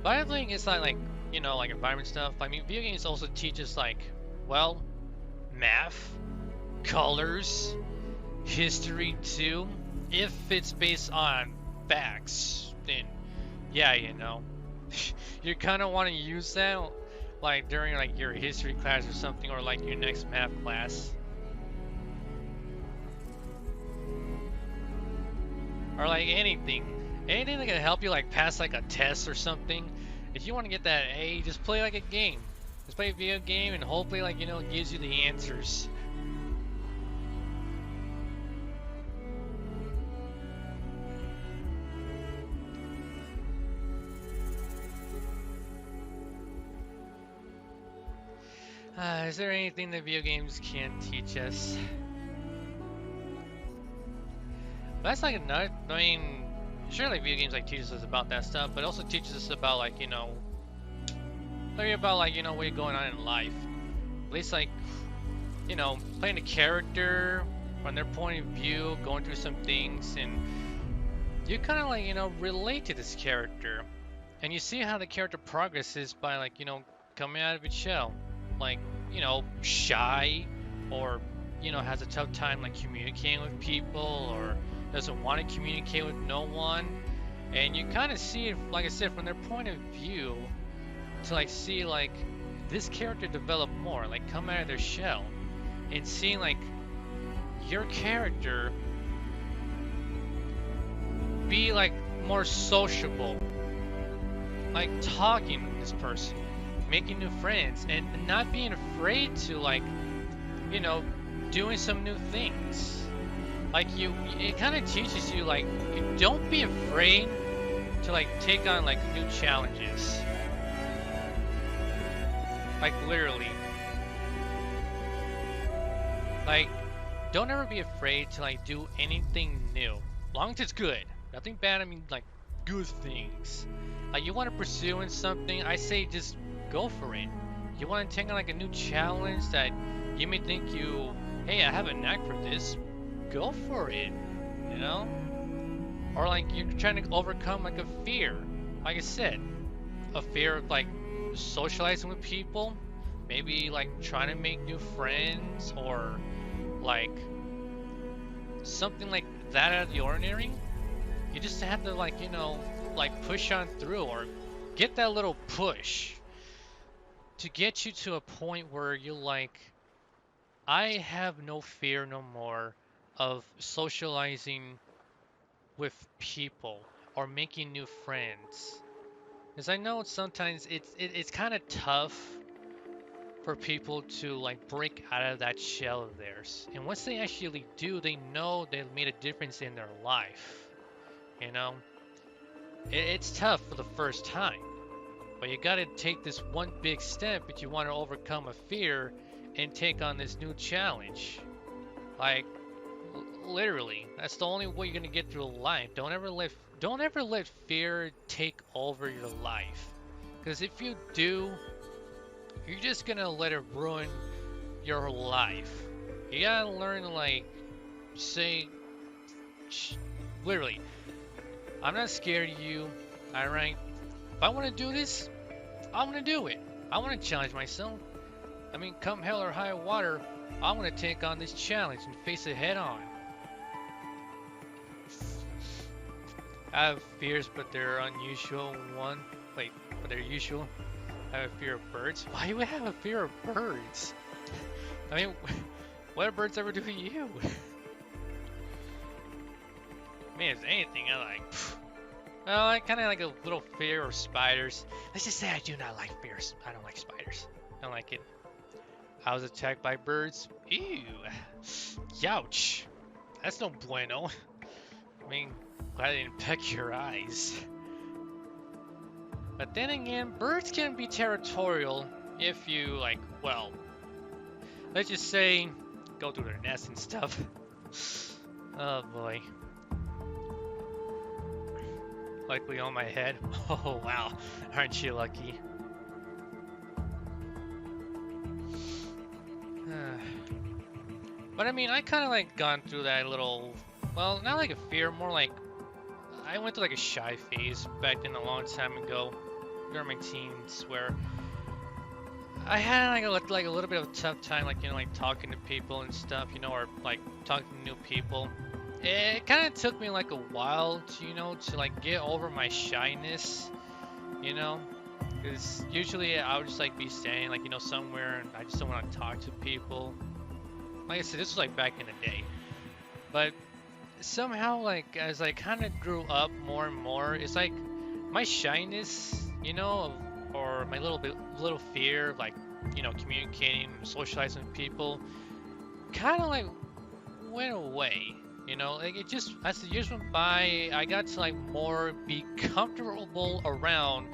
But I think it's not like, you know, like environment stuff. I mean, video games also teach us, like, well, math, colors, history too. If it's based on facts, then yeah, you know, you kind of want to use that, like, during, like, your history class or something, or, like, your next math class. Or, like, anything that can help you, like, pass, like, a test or something. If you want to get that A, just play, like, a game. Just play a video game and hopefully, like, you know, it gives you the answers. Is there anything that video games can teach us? That's like another, I mean, sure, like, video games, like, teaches us about that stuff, but also teaches us about, like, you know, maybe about, like, you know, what's going on in life. At least, like, you know, playing a character from their point of view, going through some things, and you kind of, like, you know, relate to this character. And you see how the character progresses by, like, you know, coming out of its shell. Like, you know, shy, or, you know, has a tough time, like, communicating with people, or doesn't want to communicate with no one. And you kind of see it, like I said, from their point of view, to, like, see, like, this character develop more, like, come out of their shell, and seeing, like, your character be, like, more sociable, like talking with this person, making new friends, and not being afraid to like, you know, doing some new things. Like it kind of teaches you like, don't be afraid to like take on like new challenges. Like literally. Like, don't ever be afraid to like do anything new. Long as it's good. Nothing bad, I mean like good things. Like you want to pursue in something, I say just go for it. You want to take on like a new challenge that you may think hey, I have a knack for this, go for it, you know? Or like you're trying to overcome like a fear. Like I said, a fear of like socializing with people, maybe like trying to make new friends, or like something like that out of the ordinary. You just have to like, you know, like push on through, or get that little push to get you to a point where you're like, I have no fear no more of socializing with people or making new friends. Because I know sometimes it's kind of tough for people to like break out of that shell of theirs. And once they actually do, they know they made a difference in their life. You know? It's tough for the first time. But you gotta take this one big step if you want to overcome a fear and take on this new challenge. Like, literally, that's the only way you're gonna get through life. Don't ever let fear take over your life. Because if you do, you're just gonna let it ruin your life. You gotta learn to like say, literally, I'm not scared of you, alright? If I want to do this, I'm going to do it. I want to challenge myself. I mean, come hell or high water, I want to take on this challenge and face it head on. I have fears, but they're unusual. But they're usual. I have a fear of birds. Why do I have a fear of birds? I mean, what do birds ever do to you? I mean, if anything, I like... Well, I kind of like a little fear of spiders. Let's just say I do not like fears. I don't like spiders. I don't like it. I was attacked by birds. Ew. Youch. That's no bueno. I mean, glad I didn't peck your eyes. But then again, birds can be territorial if you, like, well, let's just say, go through their nests and stuff. Oh boy. Likely on my head. Oh wow, aren't you lucky? But I mean, I kind of like gone through that little, well, not like a fear, more like I went through like a shy phase back then a long time ago, during my teens, where I had like a little bit of a tough time, like, you know, like talking to people and stuff, you know, or like talking to new people. It kind of took me like a while to, you know, to like get over my shyness, you know, because usually I would just like be standing like, you know, somewhere and I just don't want to talk to people. Like I said, this was like back in the day, but somehow like as I kind of grew up more and more, it's like my shyness, you know, or my little fear of like, you know, communicating, socializing with people, kind of like went away. You know, like it just, as the years went by, I got to like more be comfortable around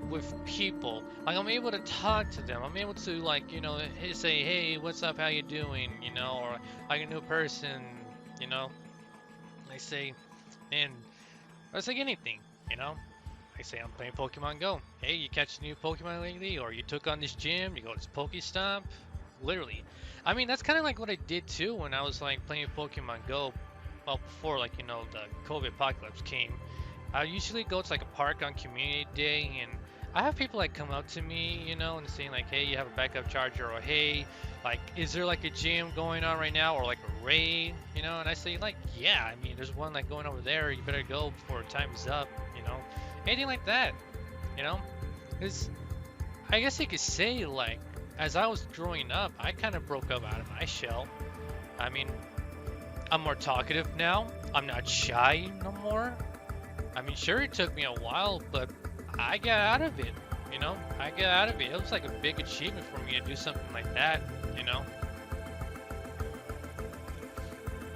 with people. Like I'm able to talk to them. I'm able to like, you know, say, hey, what's up? How you doing? You know, or like a new person, you know. They say, man, or it's like anything, you know. I say I'm playing Pokemon Go. Hey, you catch a new Pokemon lately? Or you took on this gym, you go to this Pokestop? Literally. I mean, that's kind of like what I did too when I was like playing Pokemon Go. Well, before like, you know, the COVID apocalypse came. I usually go to like a park on community day, and I have people like come up to me, you know, and saying like, hey, you have a backup charger, or hey, like, is there like a gym going on right now, or like a raid, you know? And I say like, yeah, I mean, there's one like going over there, you better go before time's up, you know, anything like that, you know? Because I guess you could say like, as I was growing up, I kind of broke up out of my shell. I mean, I'm more talkative now. I'm not shy no more. I mean, sure, it took me a while, but I got out of it, you know? I got out of it. It was like a big achievement for me to do something like that, you know?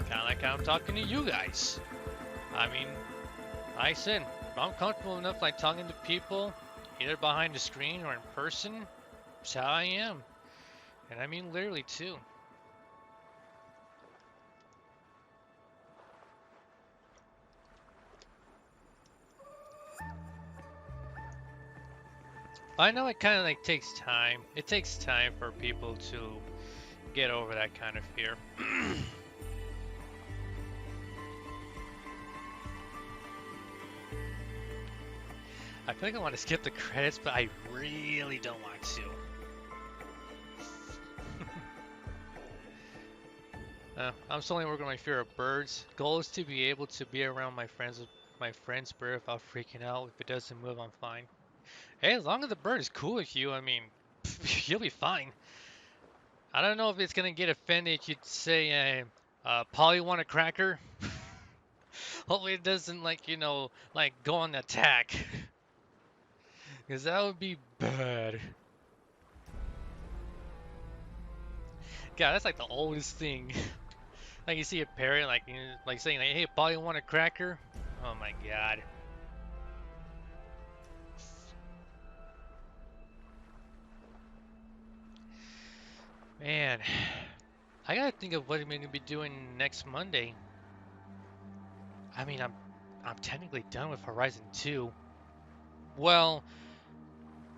Kind of like how I'm talking to you guys. I mean, like I said, if I'm comfortable enough like talking to people, either behind the screen or in person, that's how I am. And I mean literally too. I know it kind of like takes time. It takes time for people to get over that kind of fear. I feel like I want to skip the credits, but I really don't want to. I'm slowly working on my fear of birds. Goal is to be able to be around my friend's bird without freaking out. If it doesn't move, I'm fine. Hey, as long as the bird is cool with you, I mean, you'll be fine. I don't know if it's gonna get offended if you say, Polly want a cracker? Hopefully it doesn't, like, you know, like, go on the attack. Because that would be bad. God, that's like the oldest thing. Like, you see a parrot, like, you know, like saying, like, hey, Polly want a cracker? Oh my god. Man, I gotta think of what I'm gonna be doing next Monday. I mean, I'm technically done with Horizon 2. Well,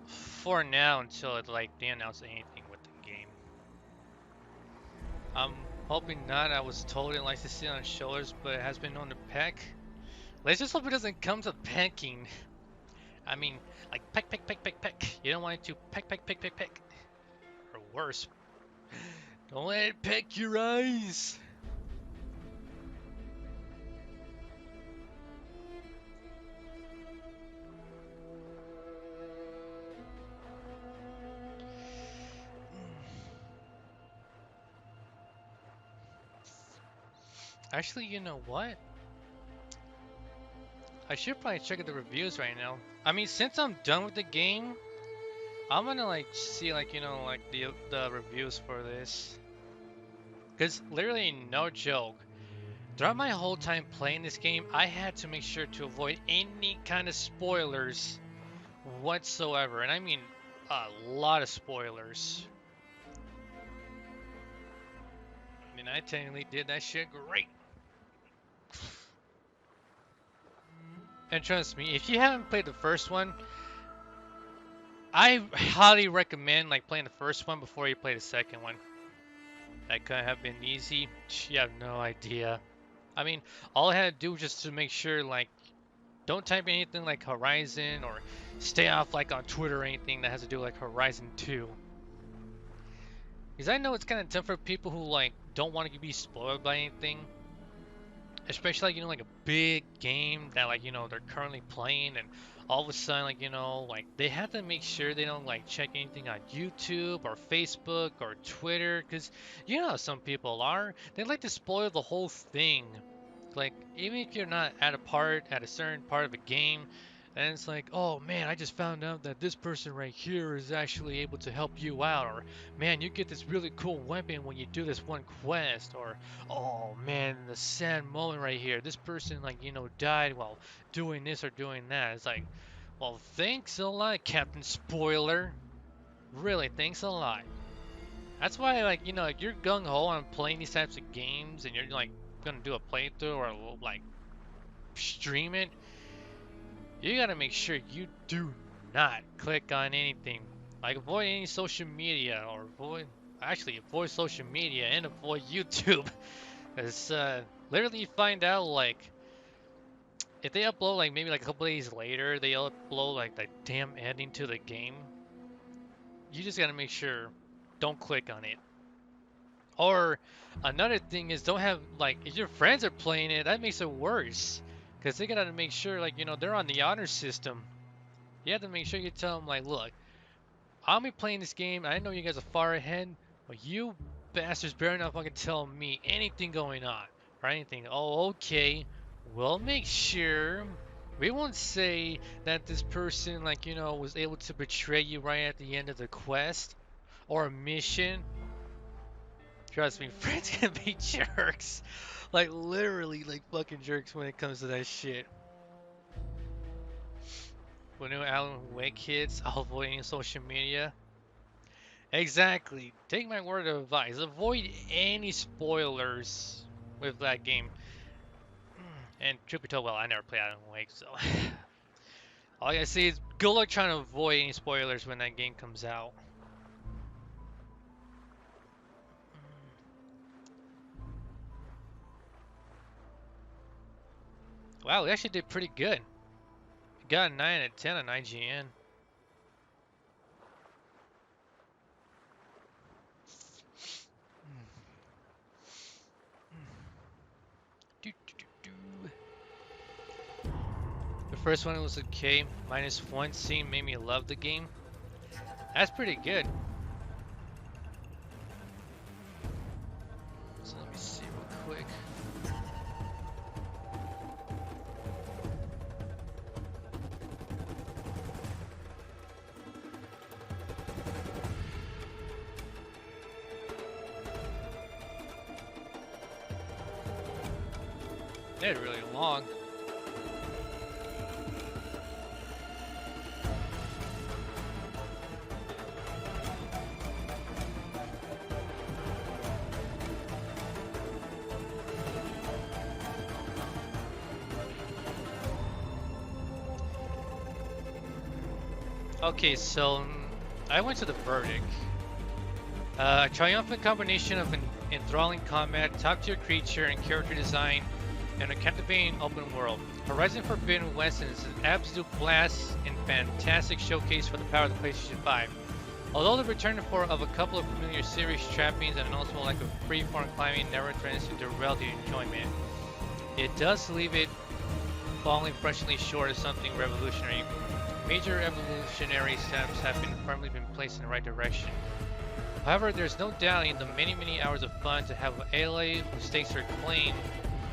for now, until it, like, they announce anything with the game. I'm hoping not. I was told it likes to sit on its shoulders, but it has been known to peck. Let's just hope it doesn't come to pecking. I mean, like, peck, peck, peck, peck, peck. You don't want it to peck, peck, peck, peck, peck. Or worse. Don't let it peck your eyes. Actually, you know what? I should probably check out the reviews right now. I mean, since I'm done with the game, I'm gonna like see like, you know, like the reviews for this. Cause literally no joke, throughout my whole time playing this game, I had to make sure to avoid any kind of spoilers whatsoever, and I mean a lot of spoilers. I mean, I technically did that shit great. And trust me, if you haven't played the first one, I highly recommend like playing the first one before you play the second one. That could have been easy. You have no idea. I mean, all I had to do was just to make sure, like, don't type anything like Horizon or stay off like on Twitter or anything that has to do with like Horizon 2. Because I know it's kind of tough for people who like don't want to be spoiled by anything. Especially like, you know, like a big game that like, you know, they're currently playing, and all of a sudden, like, you know, like they have to make sure they don't like check anything on YouTube or Facebook or Twitter, because you know how some people are. They like to spoil the whole thing. Like, even if you're not at a certain part of a game, and it's like, oh man, I just found out that this person right here is actually able to help you out, or man, you get this really cool weapon when you do this one quest, or oh man, the sad moment right here, this person, like, you know, died while doing this or doing that. It's like, well, thanks a lot, Captain Spoiler. Really, thanks a lot. That's why, like, you know, if you're gung-ho on playing these types of games and you're like gonna do a playthrough or like stream it, you gotta make sure you do not click on anything. Like, avoid any social media, or avoid social media and avoid YouTube. Because literally you find out, like, if they upload like maybe like a couple days later, they upload like the damn ending to the game. You just gotta make sure, don't click on it. Or another thing is, don't have, like, if your friends are playing it, that makes it worse. Because they gotta make sure, like, you know, they're on the honor system. You have to make sure you tell them, like, look, I'll be playing this game, I know you guys are far ahead, but you bastards better not fucking tell me anything going on, or anything. Oh, okay, we'll make sure We won't say that this person, like, you know, was able to betray you right at the end of the quest or mission. Trust me, friends can be jerks. Like, literally, like, fucking jerks when it comes to that shit. When new Alan Wake hits, I'll avoid any social media. Exactly. Take my word of advice. Avoid any spoilers with that game. And truth be told, well, I never played Alan Wake, so all I gotta say is good luck trying to avoid any spoilers when that game comes out. Wow, we actually did pretty good. We got a 9 out of 10 on IGN. The first one was okay. Minus one scene made me love the game. That's pretty good. So let me see real quick. They're really long. Okay, so I went to the verdict. A triumphant combination of an enthralling combat, top-tier creature and character design, and a captivating open world. Horizon Forbidden West is an absolute blast and fantastic showcase for the power of the PlayStation 5. Although the return of a couple of familiar series trappings and also like a free-form climbing never threatens to derail the enjoyment, it does leave it falling freshly short of something revolutionary. Major evolutionary steps have firmly been placed in the right direction. However, there's no doubting the many hours of fun to have ALA, whose stakes are claimed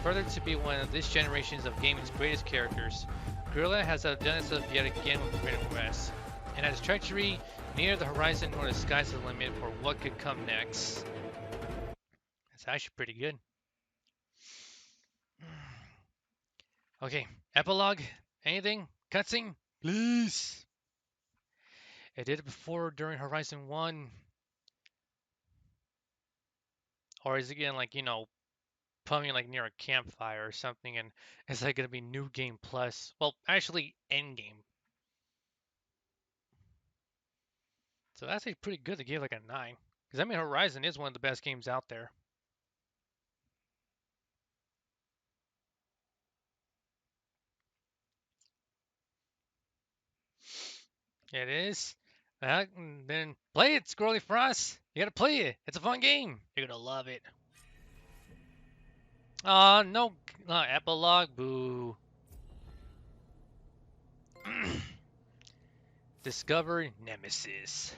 further to be one of this generation's of gaming's greatest characters. Guerrilla has outdone itself yet again with Forbidden West, and has treachery neither the horizon nor the sky's the limit for what could come next. That's actually pretty good. Okay, epilogue? Anything? Cutscene? Please! I did it before during Horizon 1. Or is it again like, you know, pumping like near a campfire or something, and it's like gonna be new game plus? Well, actually, end game. So that's actually pretty good to give like a 9. Because I mean, Horizon is one of the best games out there. It is. Then play it, Squirrely Frost. You gotta play it. It's a fun game. You're gonna love it. No epilogue. Boo. Discover Nemesis.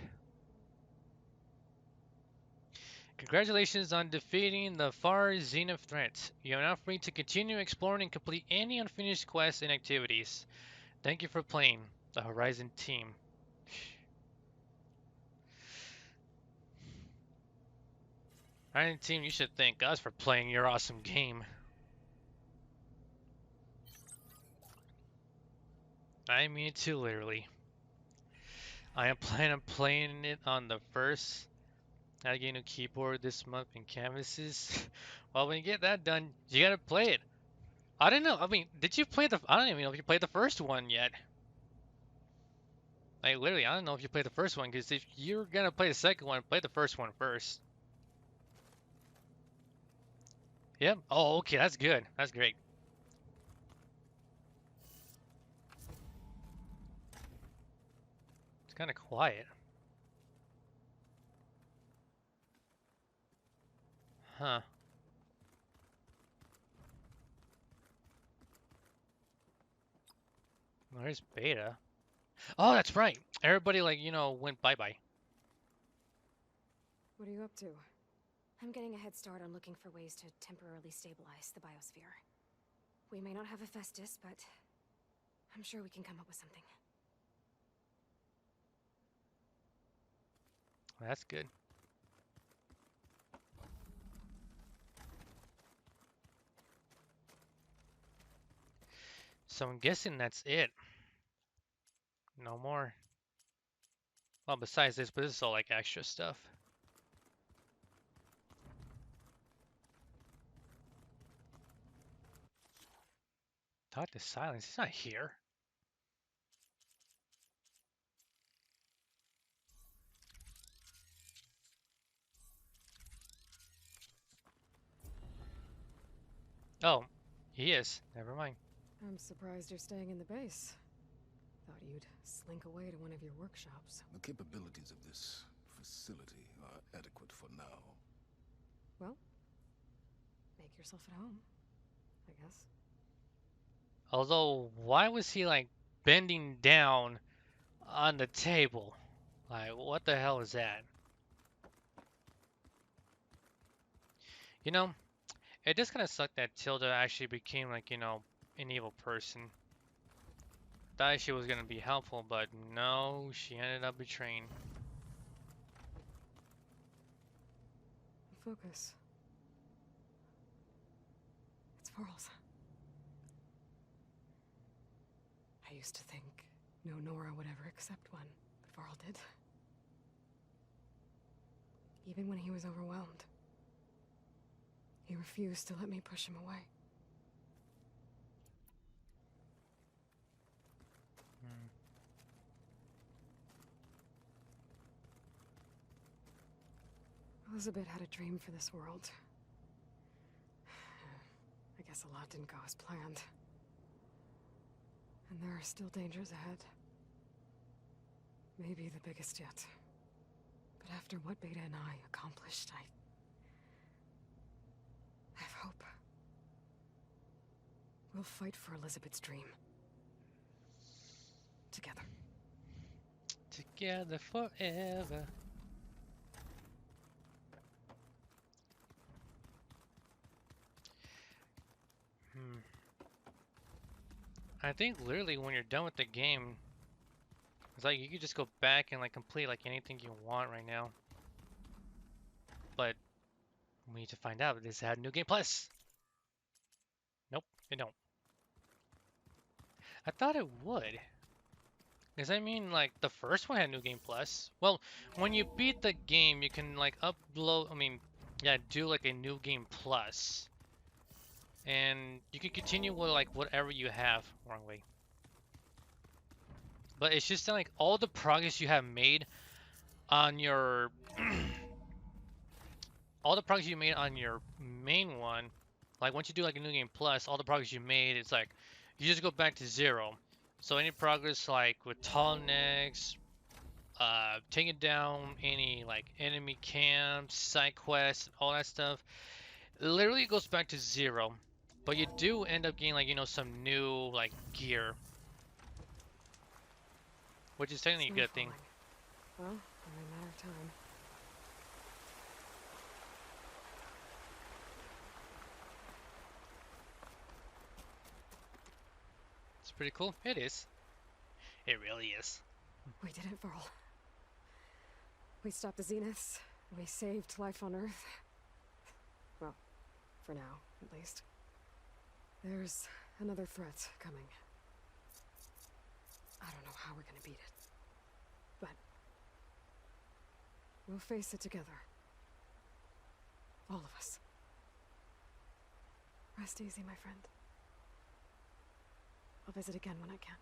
Congratulations on defeating the far zenith threat. You are now free to continue exploring and complete any unfinished quests and activities. Thank you for playing the Horizon team. Horizon team, you should thank us for playing your awesome game. I mean it too, literally. I am planning on playing it on the first Navigation keyboard this month in canvases. Well, when you get that done, you gotta play it. I don't know. I mean, did you play the? I don't even know if you played the first one yet. Like literally, I don't know if you played the first one, because if you're gonna play the second one, play the first one first. Yep. Oh, okay, that's good. That's great. It's kind of quiet. Huh. Where's Beta? Oh, that's right. Everybody, like, you know, went bye-bye. What are you up to? I'm getting a head start on looking for ways to temporarily stabilize the biosphere. We may not have Hephaestus, but I'm sure we can come up with something. That's good. So I'm guessing that's it. No more. Well, besides this, but this is all like extra stuff. Talk to silence. He's not here. Oh, he is. Never mind. I'm surprised you're staying in the base. Thought you'd slink away to one of your workshops. The capabilities of this facility are adequate for now. Well, make yourself at home, I guess. Although, why was he like bending down on the table? Like, what the hell is that? You know, it just kind of sucked that Tilda actually became like, you know, an evil person. Thought she was gonna be helpful, but no, she ended up betraying. Focus. It's Varl's. I used to think no Nora would ever accept one, but Varl did. Even when he was overwhelmed. He refused to let me push him away. Elizabeth had a dream for this world. I guess a lot didn't go as planned. And there are still dangers ahead. Maybe the biggest yet. But after what Beta and I accomplished, I have hope. We'll fight for Elizabeth's dream. Together. Together forever. I think literally when you're done with the game, it's like you could just go back and like complete like anything you want right now. But we need to find out if this had New Game Plus. Nope, it don't. I thought it would. Because I mean, like, the first one had New Game Plus. Well, when you beat the game, you can, like, upload, do, like, a New Game Plus. And you can continue with, like, whatever you have. Wrong way. But it's just, like, all the progress you have made on your... all the progress you made on your main one, like, once you do, like, a New Game Plus, all the progress you made, it's like, you just go back to 0. So any progress like with tall necks, taking down any like enemy camps, side quests, all that stuff, literally it goes back to 0. But you do end up getting like, you know, some new like gear. Which is technically a good thing. Well, only a matter of time. It's pretty cool. It is. It really is. We did it, Varl. We stopped the Zeniths. We saved life on Earth. Well, for now, at least. There's another threat coming. I don't know how we're gonna beat it. But we'll face it together. All of us. Rest easy, my friend. I'll visit again when I can.